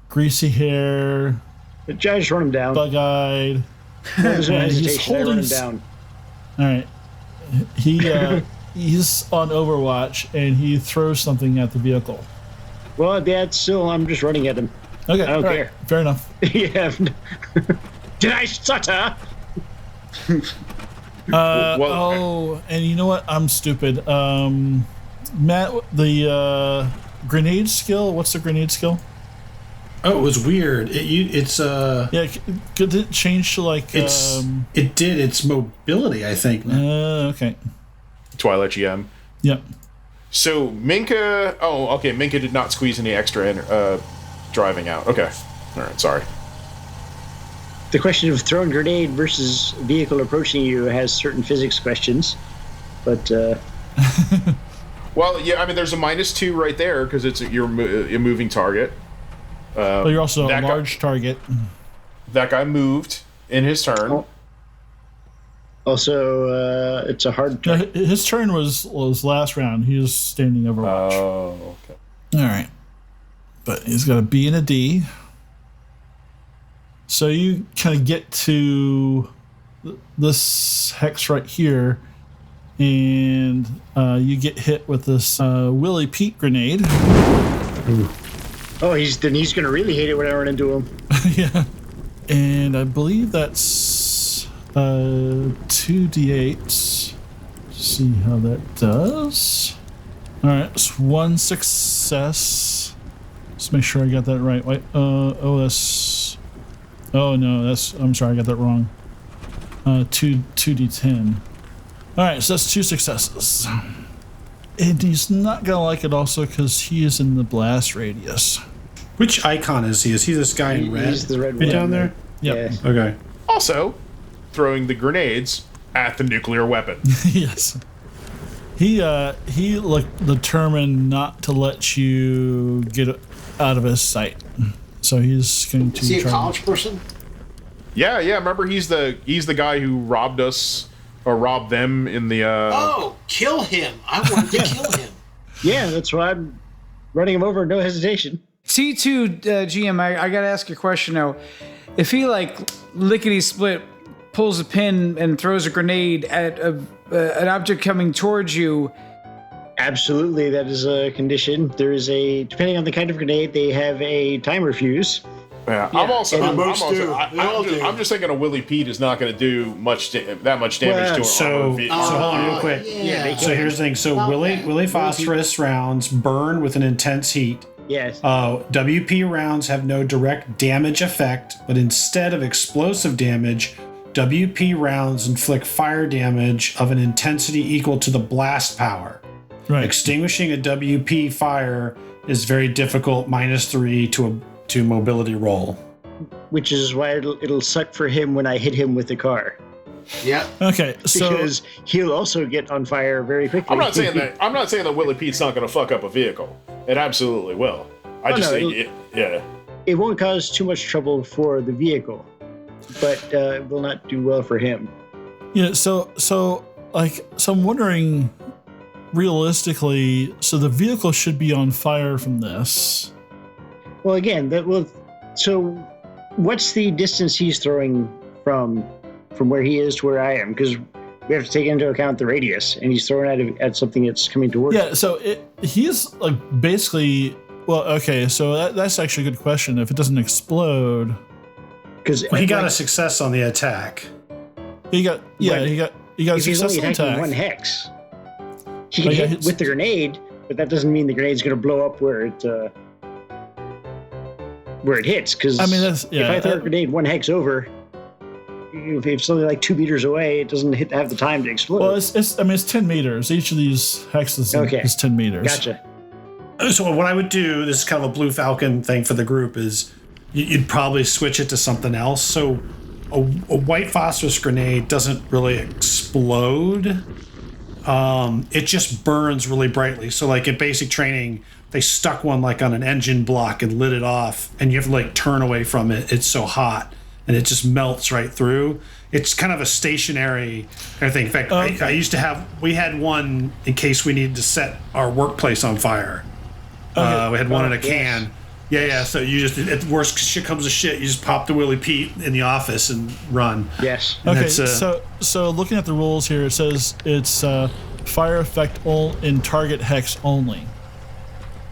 Greasy hair. I just run him down. Bug-eyed. There's no And he's hesitation. I run holding him down. All right. He's on Overwatch and he throws something at the vehicle. Well, that's still, I'm just running at him. Okay. I don't all right, care. Fair enough. Yeah. Did I stutter? Oh, and you know what? I'm stupid. Matt, the grenade skill. What's the grenade skill? Oh, it was weird. It's Yeah, did it change to like? it did. It's mobility, I think. Okay. Twilight GM. Yep. So Minka. Oh, okay. Minka did not squeeze any extra driving out. Okay. All right. Sorry. The question of throwing grenade versus vehicle approaching you has certain physics questions, but Well, yeah. I mean, there's a -2 right there because it's a moving target. But you're also a that large target. That guy moved in his turn. also it's a hard. No, his turn was last round. He was standing Overwatch. Oh, okay. All right. But he's got a B and a D. So you kind of get to this hex right here, and you get hit with this Willie Pete grenade. Oh, he's gonna really hate it when I run into him. Yeah. And I believe that's 2d8. See how that does. All right, it's 1 success. Let's make sure I got that right. Wait, that's. Oh no, I'm sorry, I got that wrong. 2d10. All right, so that's 2 successes. And he's not gonna like it also because he is in the blast radius. Which icon is he? Is he this guy in red? He's the red Right one down there? Yep. Yeah. Okay. Also, throwing the grenades at the nuclear weapon. Yes. He looked determined not to let you get out of his sight. So he's going to Is he a try. college person? Yeah. Remember, he's the guy who robbed us or robbed them in the. Oh, kill him! I wanted to kill him. Yeah, that's why I'm running him over, no hesitation. C2 GM, I gotta ask a question now. If he like lickety split pulls a pin and throws a grenade at an object coming towards you, Absolutely, that is a condition. There is depending on the kind of grenade, they have a timer fuse. Yeah, I'm also. and I'm most also. do. They all do. I'm just thinking a Willie Pete is not going to do that much damage to an So armored vehicle. hold on real quick. Yeah, So here's the thing. So Willie phosphorus rounds burn with an intense heat. Yes. WP rounds have no direct damage effect, but instead of explosive damage, WP rounds inflict fire damage of an intensity equal to the blast power. Right. Extinguishing a WP fire is very difficult, -3 to mobility roll. Which is why it'll suck for him when I hit him with the car. Yeah. Okay, so Because he'll also get on fire very quickly. I'm not saying that. I'm not saying that Willie Pete's not going to fuck up a vehicle. It absolutely will. I just no, think yeah. It won't cause too much trouble for the vehicle, but it will not do well for him. yeah, so I'm wondering, realistically, so the vehicle should be on fire from this. Well, again, so what's the distance he's throwing from where he is to where I am? Because we have to take into account the radius, and he's throwing at something that's coming towards Yeah, so he's like basically. Well, okay, so that's actually a good question. If it doesn't explode, because Well, he got a success on the attack. He got a If he's only successful attacking attack. one hex, he can hit with the grenade, but that doesn't mean the grenade's going to blow up where it hits. Because if I throw a grenade one hex over, if it's only like 2 meters away, it doesn't have the time to explode. Well, it's 10 meters. Each of these hexes is 10 meters. Gotcha. So what I would do, this is kind of a Blue Falcon thing for the group, is you'd probably switch it to something else. So a white phosphorus grenade doesn't really explode. It just burns really brightly. So like in basic training, they stuck one like on an engine block and lit it off, and you have to like turn away from it. It's so hot, and it just melts right through. It's kind of a stationary kind of thing. In fact, we had one in case we needed to set our workplace on fire. We had one in a can. Yeah. So you just, at the worst shit comes to shit, you just pop the Willie Pete in the office and run. Yes. And Okay. So looking at the rules here, it says it's fire effect in target hex only.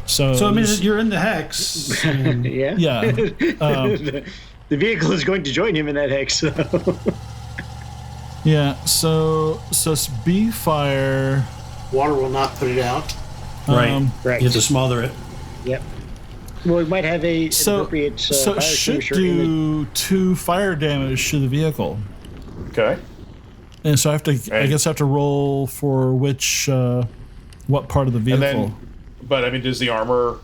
So it means that you're in the hex. Yeah. Yeah. The vehicle is going to join him in that hex. So. Yeah. So it's B fire. Water will not put it out. Right. Right. You have to smother it. Yep. Well, we might have an appropriate So fire it should extinguisher do 2 fire damage to the vehicle. Okay. And so I guess I have to roll for what part of the vehicle. But I mean, does armor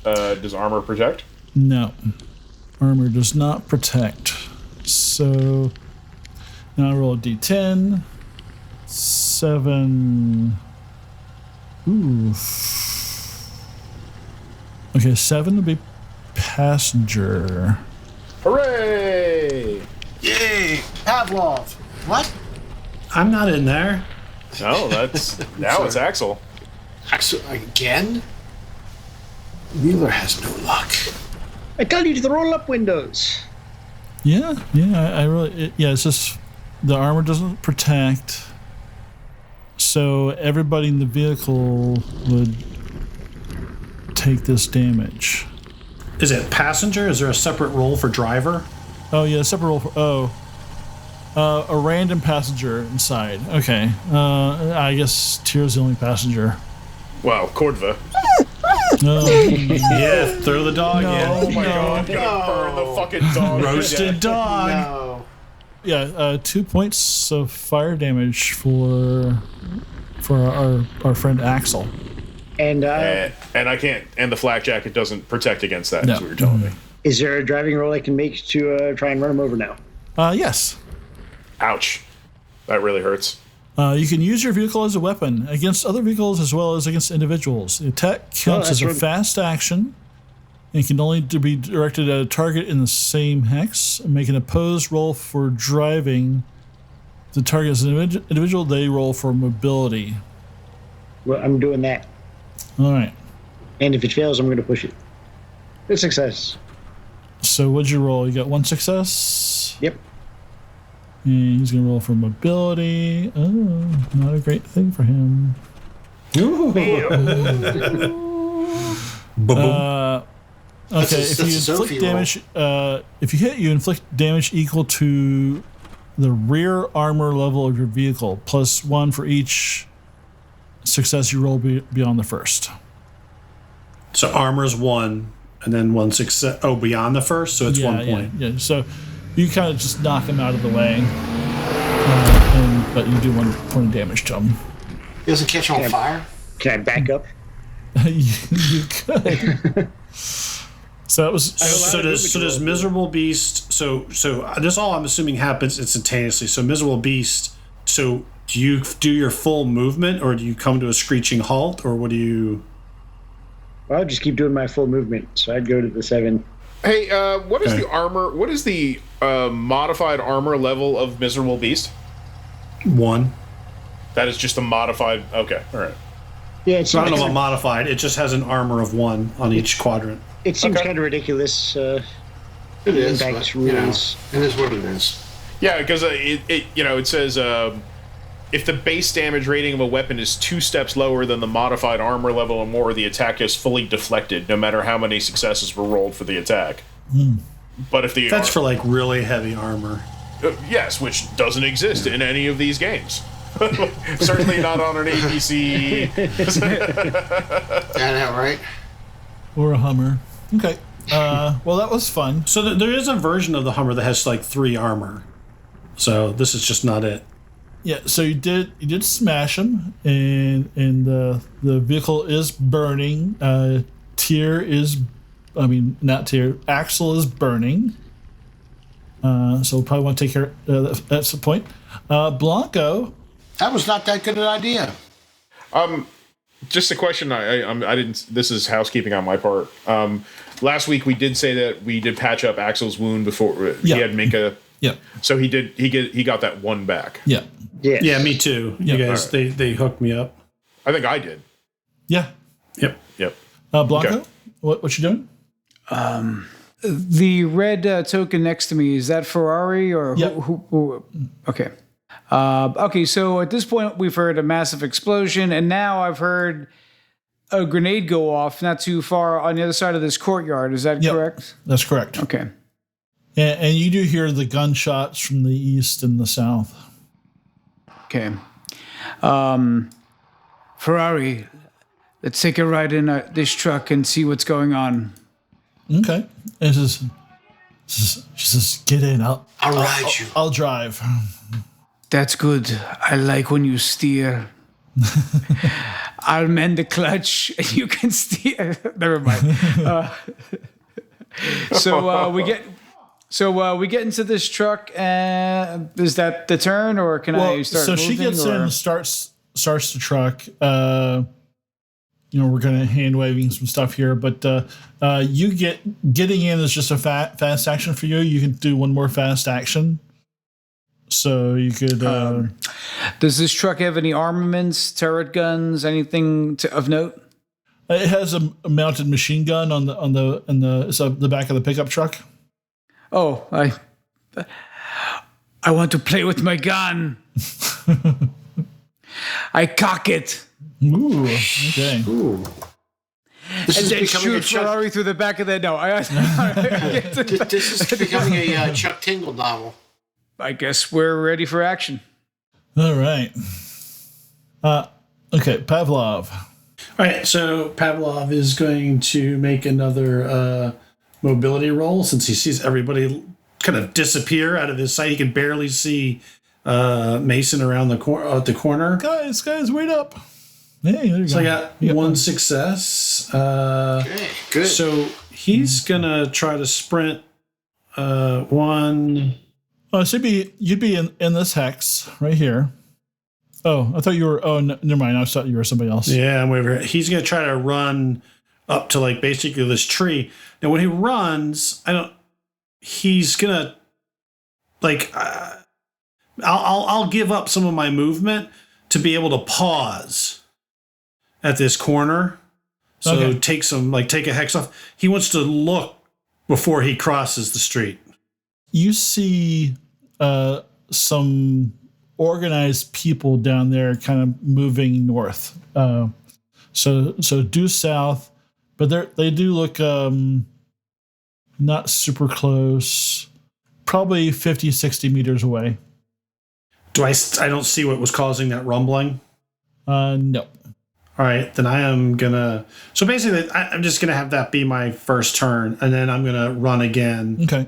protect? No. Armor does not protect. So now I roll a d10. 7. Ooh. Okay, 7 would be passenger. Hooray! Yay! Pavlov. What? I'm not in there. No, now it's Axel. Axel again? Wheeler has no luck. I tell you to roll up windows. Yeah. It's just the armor doesn't protect. So everybody in the vehicle would take this damage. Is it passenger? Is there a separate role for driver? Oh yeah, separate roll for a random passenger inside. Okay. I guess Tyr's the only passenger. Wow, Cordva. Yeah, throw the dog in. Oh my god, I'm gonna burn the fucking dog. Roasted dog. No. Yeah, 2 points of fire damage for our friend Axel. And I can't. And the flak jacket doesn't protect against that. No. Is what you're telling me. is there a driving roll I can make to try and run him over now? Yes. Ouch, that really hurts. You can use your vehicle as a weapon against other vehicles as well as against individuals. The attack counts as a fast action and can only be directed at a target in the same hex. Make an opposed roll for driving. The target is an individual, they roll for mobility. Well, I'm doing that. All right. And if it fails, I'm going to push it. Good success. So what'd you roll? You got 1 success? Yep. And he's going to roll for mobility. Oh, not a great thing for him. Okay, if you inflict damage, if you hit, you inflict damage equal to the rear armor level of your vehicle, plus 1 for each success you roll beyond the first. So armor's 1, and then 1 success. Oh, beyond the first, so it's 1 point. Yeah. So you kind of just knock him out of the way, but you do 1 point of damage to him. He doesn't catch on fire? Can I back up? You could. So that was. So does Miserable Beast? So this all I'm assuming happens instantaneously. So Miserable Beast. So do you do your full movement, or do you come to a screeching halt, or what do you? Well, I'll just keep doing my full movement. So I'd go to the 7. Hey, what is the armor? What is the modified armor level of Miserable Beast? 1. That is just a modified. Okay, all right. Yeah, it's I don't know about modified. It just has an armor of 1 on each quadrant. It seems kind of ridiculous. It is. Impact But, you know, rules. it is what it is. Yeah, because it says if the base damage rating of a weapon is 2 steps lower than the modified armor level or more, the attack is fully deflected, no matter how many successes were rolled for the attack. But if the That's for like really heavy armor. Yes, which doesn't exist in any of these games. Certainly not on an ABC. Yeah, right? Or a Hummer. Okay. Well, that was fun. So there is a version of the Hummer that has like 3 armor. So this is just not it. Yeah. So you did smash him, and the vehicle is burning. Axel is burning. So we'll probably want to take care. That's the point. Blanco. That was not that good an idea. Just a question. I didn't. This is housekeeping on my part. Last week we did say that we did patch up Axel's wound before he had Minka. Yeah. So he did. He got that one back. Yeah. Yes. Yeah, me too. You guys, Right. they hooked me up. I think I did. Yeah. Yep. Yep. Blanco. Okay. What you doing? The red token next to me, is that Ferrari or Yep. who? Okay. Okay, so at this point, we've heard a massive explosion, and now I've heard a grenade go off not too far on the other side of this courtyard. Is that Yep. correct? That's correct. Okay. And you do hear the gunshots from the east and the south. Okay. Ferrari, let's take a ride in this truck and see what's going on. Okay. And she says, get in. I'll ride you. I'll drive. That's good. I like when you steer. I'll mend the clutch and you can steer. Never mind. So we get into this truck. Is that the turn, or can I start? So moving, she gets in and starts the truck. We're going to hand waving some stuff here, but you getting in is just a fast action for you. You can do one more fast action. So you could. Does this truck have any armaments, turret guns, anything of note? It has a mounted machine gun on the back of the pickup truck. Oh, I want to play with my gun. I cock it. Ooh, okay. Ooh. This And is then becoming a shoot Ferrari Chuck. through the back of the... No, This is becoming a Chuck Tingle novel. I guess we're ready for action. All right. Okay, Pavlov. All right, so Pavlov is going to make another mobility roll since he sees everybody kind of disappear out of his sight. He can barely see Mason around the corner. Guys, wait up. Hey, there you So go. I got You one success. Okay, good. So he's gonna try to sprint one. Oh, so you'd be in this hex right here. Oh, I thought you were. Oh, never mind. I thought you were somebody else. Yeah, I'm over here. He's gonna try to run up to like basically this tree. Now when he runs, he's gonna like. I'll give up some of my movement to be able to pause at this corner. So Okay. take a hex off. He wants to look before he crosses the street. You see some organized people down there kind of moving north. So due south, but they do look not super close, probably 50, 60 meters away. I don't see what was causing that rumbling. No. All right, then I am gonna. So basically, I'm just gonna have that be my first turn, and then I'm gonna run again. Okay.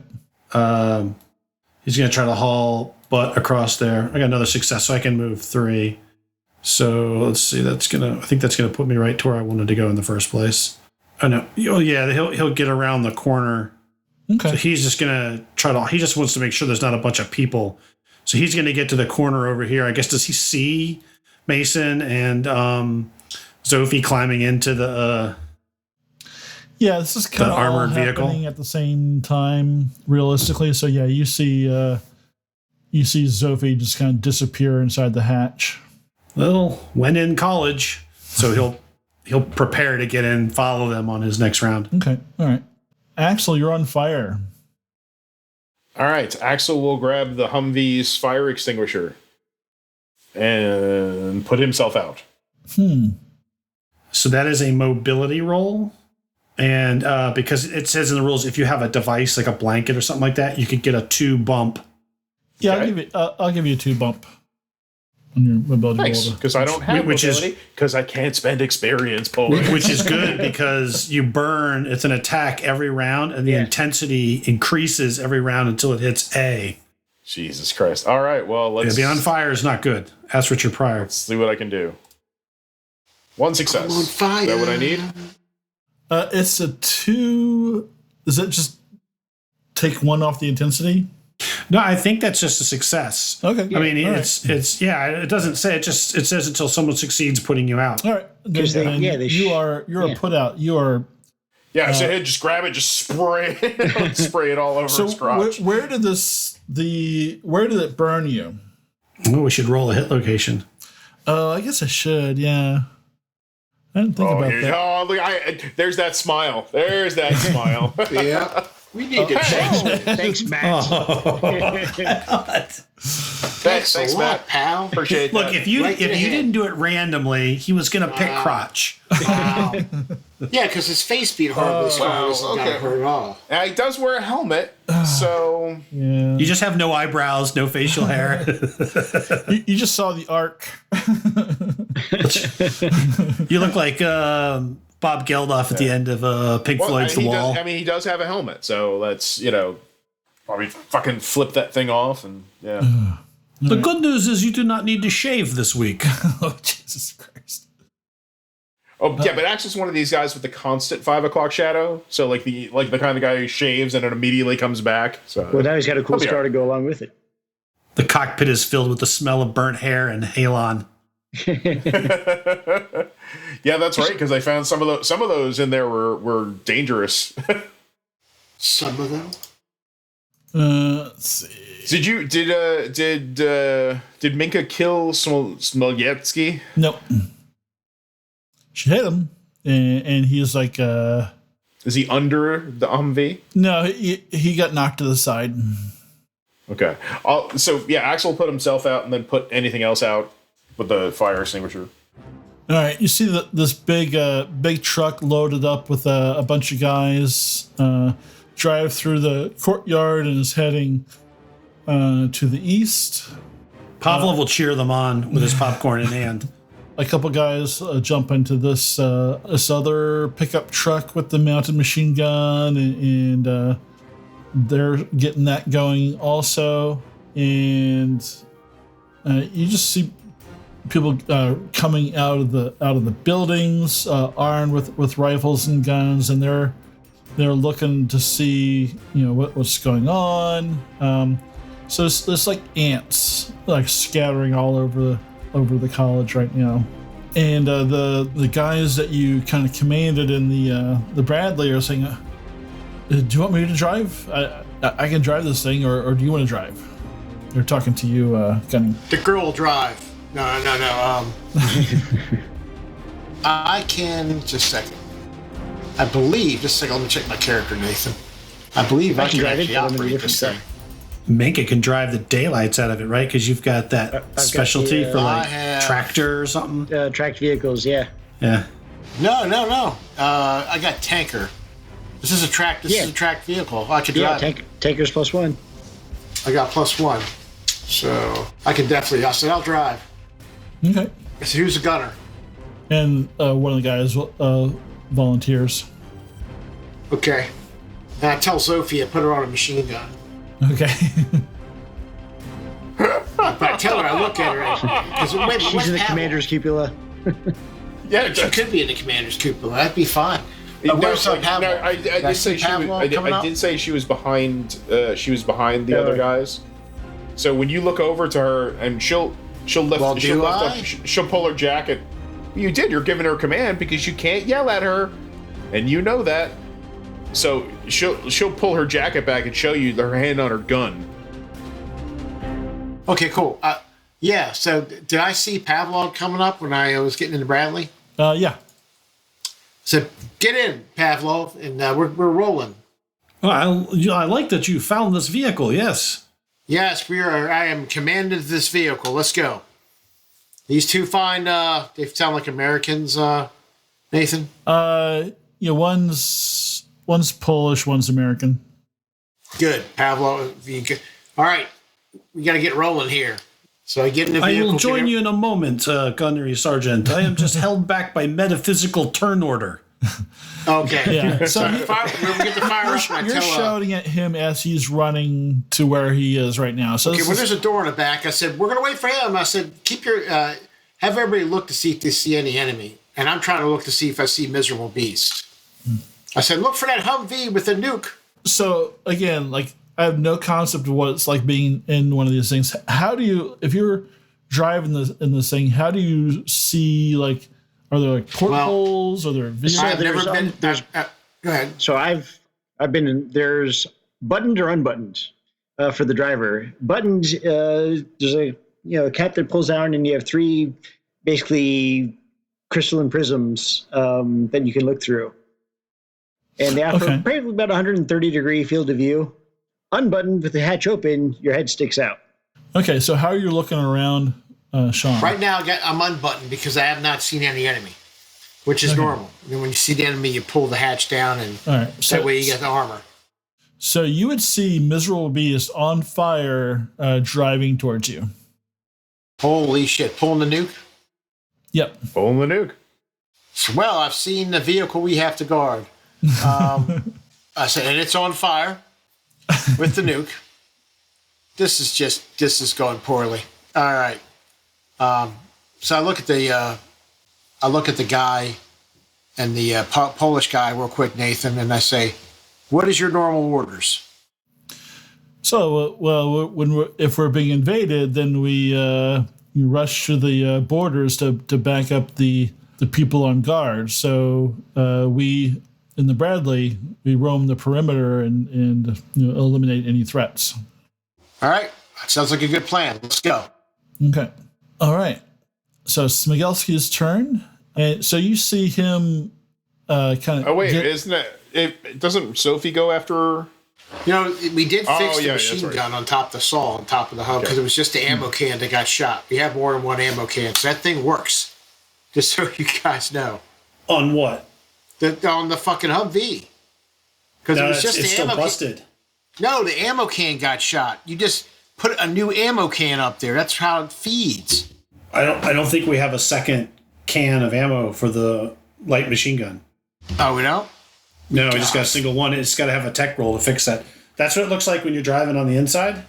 He's gonna try to haul butt across there. I got another success, so I can move 3. So let's see. I think that's gonna put me right to where I wanted to go in the first place. Oh no! Oh yeah, he'll get around the corner. Okay. So he's just gonna try to. He just wants to make sure there's not a bunch of people. So he's gonna get to the corner over here. I guess does he see Mason and Zofie climbing into the? Yeah, this is kind of armored all vehicle happening at the same time, realistically. So yeah, you see Zofie just kind of disappear inside the hatch. Well, went in college, so he'll prepare to get in, follow them on his next round. Okay, all right. Axel, you're on fire. All right, Axel will grab the Humvee's fire extinguisher and put himself out. So that is a mobility roll. And because it says in the rules, if you have a device like a blanket or something like that, you could get a 2 bump Yeah, Okay. I'll give you a 2 bump on your mobility Nice, roll. because I don't have mobility, because I can't spend experience points. Which is good because you burn. It's an attack every round, and the intensity increases every round until it hits A. Jesus Christ. All right, well, let's... Be on fire is not good. That's Richard Pryor. Let's see what I can do. 1 success. I'm on fire. Is that what I need? It's a 2. Does that just take 1 off the intensity? No, I think that's just a success. Okay. I mean, All it's it doesn't say it. It says until someone succeeds putting you out. All right. You're a put out. You are. Yeah, so hey, just grab it, just spray it, spray it all over So his crotch. where did it burn you? Oh, we should roll a hit location. I guess I should. Yeah. I didn't think about that. Oh, look, there's that smile. There's that smile. Yeah. We need to change. Thanks, Matt. Thanks, a lot, Matt. pal. Appreciate Look, that. if you Right in the head. didn't do it randomly, he was going to pick crotch. Wow. Yeah, because his face beat horribly, so I wasn't okay. gonna hurt at all. Now, he does wear a helmet, so... Yeah. You just have no eyebrows, no facial hair. You just saw the arc. You look like Bob Geldof at the end of Pink Floyd's The Wall. He does have a helmet, so let's, probably fucking flip that thing off and, yeah. The good news is you do not need to shave this week. Oh, Jesus Christ. Oh, yeah, but Axel's one of these guys with the constant 5 o'clock shadow, so like the kind of guy who shaves and it immediately comes back. So Well, now he's got a cool I'll be scar all to go along with it. The cockpit is filled with the smell of burnt hair and halon. Yeah, that's right, because I found some of those in there were dangerous. Some of them. Let's see. Did Minka kill Smiegelski? Nope. She hit him, and he was like, Is he under the Humvee? no, he got knocked to the side. Okay. Axel put himself out and then put anything else out with the fire extinguisher. All right, you see this big truck loaded up with a bunch of guys drive through the courtyard and is heading to the east. Pavlov will cheer them on with his popcorn in hand. A couple guys jump into this other pickup truck with the mounted machine gun, and they're getting that going also. And you just see people coming out of the buildings, armed with rifles and guns, and they're looking to see what's going on. So there's like ants like scattering all over the college right now, and the guys that you kind of commanded in the Bradley are saying, "Do you want me to drive? I can drive this thing, or do you want to drive?" They're talking to you, Gunny. The girl will drive. No. I can. Just a second. I believe. Just a second. Let me check my character, Nathan. I believe I can drive it, actually but I'm in a operate different this thing. car. Minka can drive the daylights out of it, right? Because you've got that got specialty the, for I like have- tractor or something. Tracked vehicles, yeah. Yeah. No. I got tanker. This is a track vehicle. I could Yeah, drive. tankers +1. I got +1, so I can definitely. I said I'll drive. Okay. I said, who's the gunner? And one of the guys volunteers. Okay. And I tell Zofie I put her on a machine gun. Okay. But I tell her I look at her because wait, She's in the commander's cupola. Yeah, She could be in the commander's cupola. That'd be fine. No, Where's Pavlov? I did say she was. I did say she was behind. She was behind the other guys. So when you look over to her, and she'll lift. Well, she'll do lift I? up. She'll pull her jacket. You did. You're giving her a command because you can't yell at her, and you know that. So she'll pull her jacket back and show you her hand on her gun. Okay, cool. Yeah. So did I see Pavlov coming up when I was getting into Bradley? Yeah. So get in, Pavlov, and we're rolling. Well, I like that you found this vehicle. Yes. Yes, we are. I am commanded this vehicle. Let's go. These two fine. They sound like Americans. Nathan. One's Polish, one's American. Good, Pavlov. All right. we got to get rolling here. So I get in the vehicle. I will join you in a moment, Gunnery Sergeant. I am just held back by metaphysical turn order. Okay. Yeah. So When we get the fire up, I you're tell shouting at him as he's running to where he is right now. So okay, when there's a door in the back, I said, we're going to wait for him. I said, keep your, have everybody look to see if they see any enemy. And I'm trying to look to see if I see Miserable Beast. I said, look for that Humvee with the nuke. So again, like I have no concept of what it's like being in one of these things. How do you, if you're driving in this thing, how do you see, like, are there like portholes? Are there vehicles? I've never been. Go ahead. So I've been in. There's buttoned or unbuttoned for the driver. Buttoned, there's a cap that pulls down, and you have three basically crystalline prisms that you can look through, and they offer probably about 130-degree field of view. Unbuttoned with the hatch open, your head sticks out. Okay, so how are you looking around, Sean? Right now, I'm unbuttoned because I have not seen any enemy, which is normal. And when you see the enemy, you pull the hatch down, and that way you get the armor. So you would see Miserable Beast on fire driving towards you. Holy shit. Pulling the nuke? Yep. Pulling the nuke. Well, I've seen the vehicle we have to guard. I said, and it's on fire with the nuke. This is going poorly. All right. So I look at the guy and the Polish guy real quick, Nathan, and I say, "What is your normal orders?" So, if we're being invaded, then we rush to the borders to back up the people on guard. So we in the Bradley we roam the perimeter and eliminate any threats. All right, that sounds like a good plan. Let's go. Okay. All right. So Smiegelski's turn, and so you see him kind of. Oh wait, isn't it? Doesn't Zofie go after? We did fix the machine gun on top of the saw, on top of the hub, because it was just the ammo can that got shot. We have more than one ammo can, so that thing works. Just so you guys know. On what? On the fucking Humvee. Because it was just the ammo still busted. No, the ammo can got shot. You just put a new ammo can up there. That's how it feeds. I don't think we have a second can of ammo for the light machine gun. Oh, we don't? No, we just got a single one. It's got to have a tech roll to fix that. That's what it looks like when you're driving on the inside.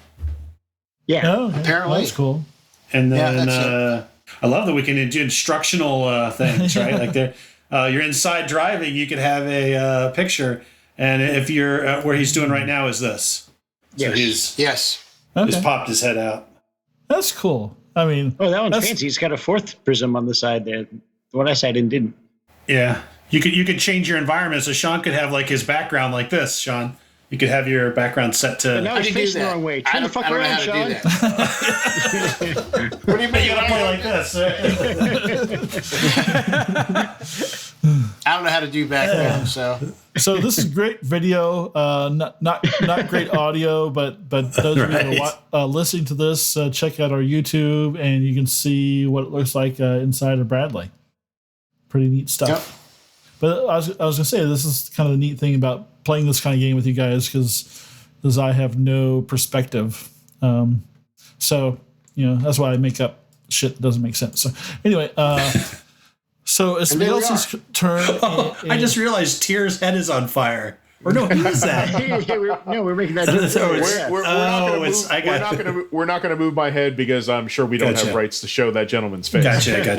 Yeah, oh, apparently. That's cool. And then I love that we can do instructional things, right? Like you're inside driving, you could have a picture, and if you're where he's doing right now is this. Yes. So he's popped his head out. That's cool. I mean, that one's fancy. He's got a fourth prism on the side there. The one I sat in didn't. Yeah, you could change your environment, so Sean could have like his background like this. Sean, you could have your background set to. But now he's facing the wrong way. Turn the fuck around, Sean. What do you mean? You gotta play like this. I don't know how to do background, so. So this is great video, not great audio, but those of you that are listening to this, check out our YouTube, and you can see what it looks like inside of Bradley. Pretty neat stuff. Yep. But I was gonna say, this is kind of the neat thing about playing this kind of game with you guys, because I have no perspective. So that's why I make up shit that doesn't make sense. So anyway. So it's Smiegelski's turn. I just realized Tyr's head is on fire. Or no, who is that? We're making that joke. We're not going to move my head because I'm sure we don't have rights to show that gentleman's face. Gotcha.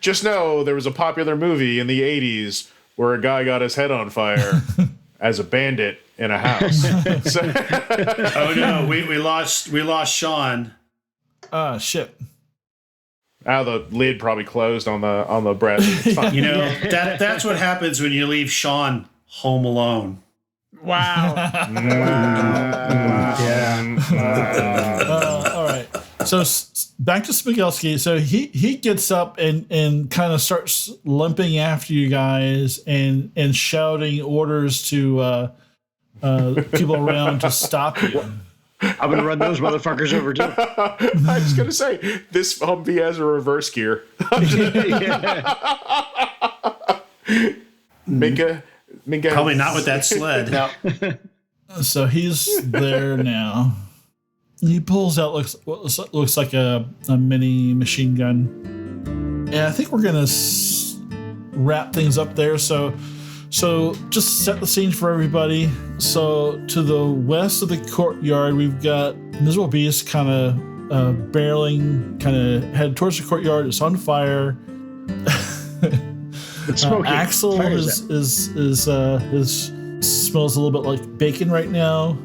Just know there was a popular movie in the 80s where a guy got his head on fire as a bandit in a house. Oh no, we lost Sean. Shit. The lid probably closed on the Bradley. That's what happens when you leave Sean home alone. Wow. All right. So back to Smiegelski. So he gets up and kind of starts limping after you guys and shouting orders to people around to stop you. I'm going to run those motherfuckers over, too. I was going to say, this Humvee has a reverse gear. Minka Probably not with that sled. No. So he's there now. He pulls out what looks like a mini machine gun. And I think we're going to wrap things up there. So just set the scene for everybody. So to the west of the courtyard, we've got Miserable Beast kind of barreling, kind of head towards the courtyard. It's on fire. It's smoking. Axel Fires smells a little bit like bacon right now.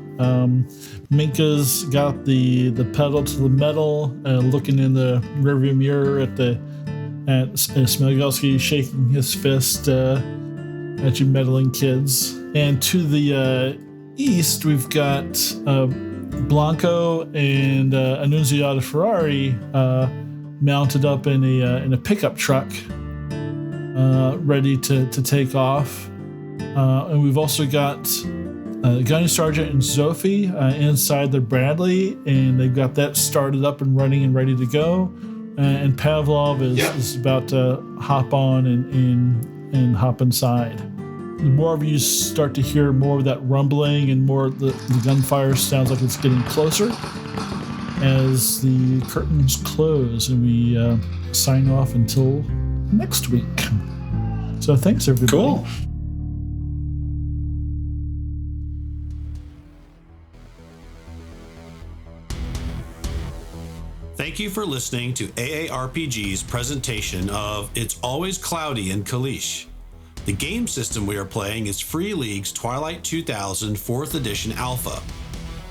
Minka's got the pedal to the metal, looking in the rearview mirror at Smiegelski shaking his fist at you meddling kids. And to the east, we've got Blanco and Annunziata Ferrari mounted up in a pickup truck, ready to take off. And we've also got Gunny Sgt and Zofie inside the Bradley, and they've got that started up and running and ready to go. And Pavlov is about to hop on and hop inside. The more of you start to hear more of that rumbling and more the gunfire sounds like it's getting closer as the curtains close, and we sign off until next week. So thanks, everybody. Cool. Thank you for listening to AARPG's presentation of It's Always Cloudy in Kalisz. The game system we are playing is Free League's Twilight 2000 4th Edition Alpha.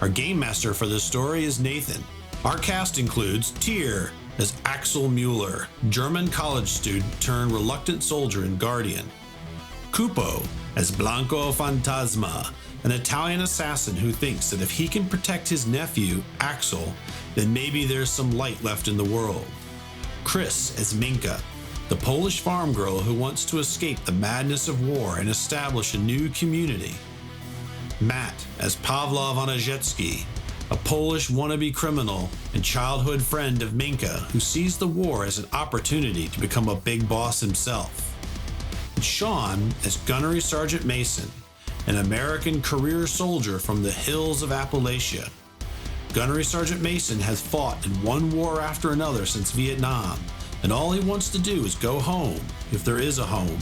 Our game master for this story is Nathan. Our cast includes Tyr as Axel Mueller, German college student turned reluctant soldier and guardian. Cupo as Blanco Fantasma, an Italian assassin who thinks that if he can protect his nephew, Axel, then maybe there's some light left in the world. Chris as Minka, the Polish farm girl who wants to escape the madness of war and establish a new community. Matt as Pavlov Onyszewski, a Polish wannabe criminal and childhood friend of Minka who sees the war as an opportunity to become a big boss himself. And Sean as Gunny Sgt Mason, an American career soldier from the hills of Appalachia. Gunny Sgt Mason has fought in one war after another since Vietnam, and all he wants to do is go home, if there is a home,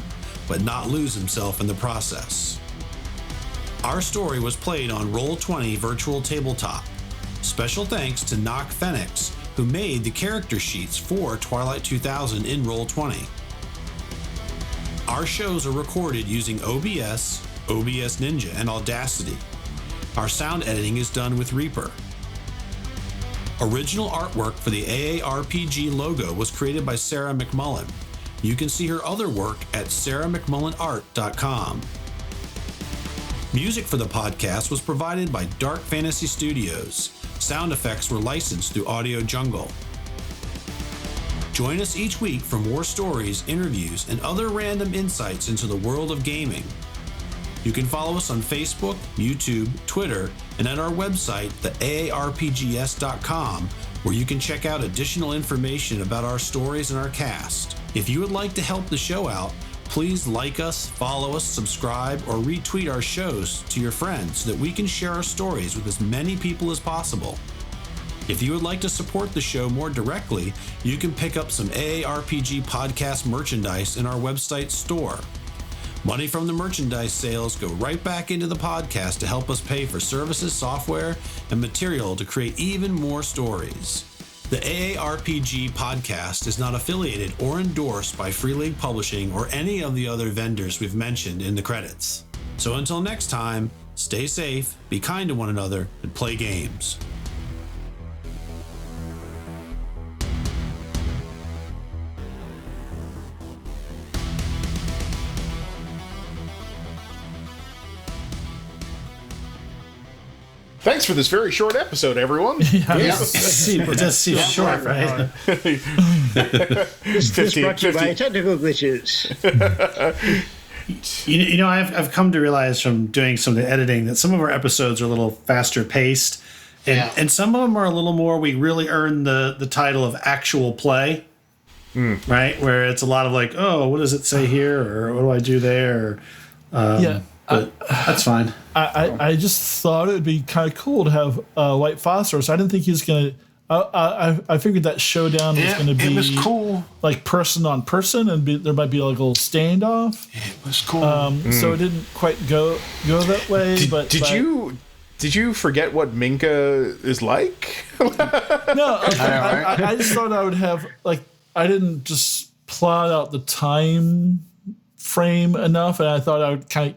but not lose himself in the process. Our story was played on Roll20 Virtual Tabletop. Special thanks to Nock Phoenix, who made the character sheets for Twilight 2000 in Roll20. Our shows are recorded using OBS, OBS Ninja, and Audacity. Our sound editing is done with Reaper. Original artwork for the AARPG logo was created by Sarah McMullen. You can see her other work at sarahmcmullenart.com. Music for the podcast was provided by Dark Fantasy Studios. Sound effects were licensed through Audio Jungle. Join us each week for more stories, interviews, and other random insights into the world of gaming. You can follow us on Facebook, YouTube, Twitter, and at our website, theaarpgs.com, where you can check out additional information about our stories and our cast. If you would like to help the show out, please like us, follow us, subscribe, or retweet our shows to your friends so that we can share our stories with as many people as possible. If you would like to support the show more directly, you can pick up some AARPG podcast merchandise in our website store. Money from the merchandise sales go right back into the podcast to help us pay for services, software, and material to create even more stories. The AARPG podcast is not affiliated or endorsed by Free League Publishing or any of the other vendors we've mentioned in the credits. So until next time, stay safe, be kind to one another, and play games. Thanks for this very short episode, everyone. It does seem short, right? This brought to you by technical glitches. You know, I've come to realize from doing some of the editing that some of our episodes are a little faster paced, and some of them are a little more. We really earn the title of actual play, right? Where it's a lot of like, oh, what does it say here, or what do I do there? but that's fine. I just thought it would be kind of cool to have white phosphorus. I didn't think he was gonna. I figured that showdown was going to be it was cool. like person on person, and there might be like a little standoff. It was cool. So it didn't quite go that way. Did you forget what Minka is like? No, I just thought I would have like I didn't just plot out the time frame enough, and I thought I would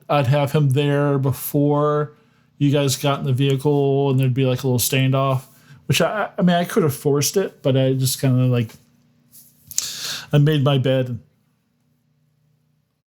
I'd have him there before you guys got in the vehicle, and there'd be like a little standoff. Which I mean, I could have forced it, but I just kind of like I made my bed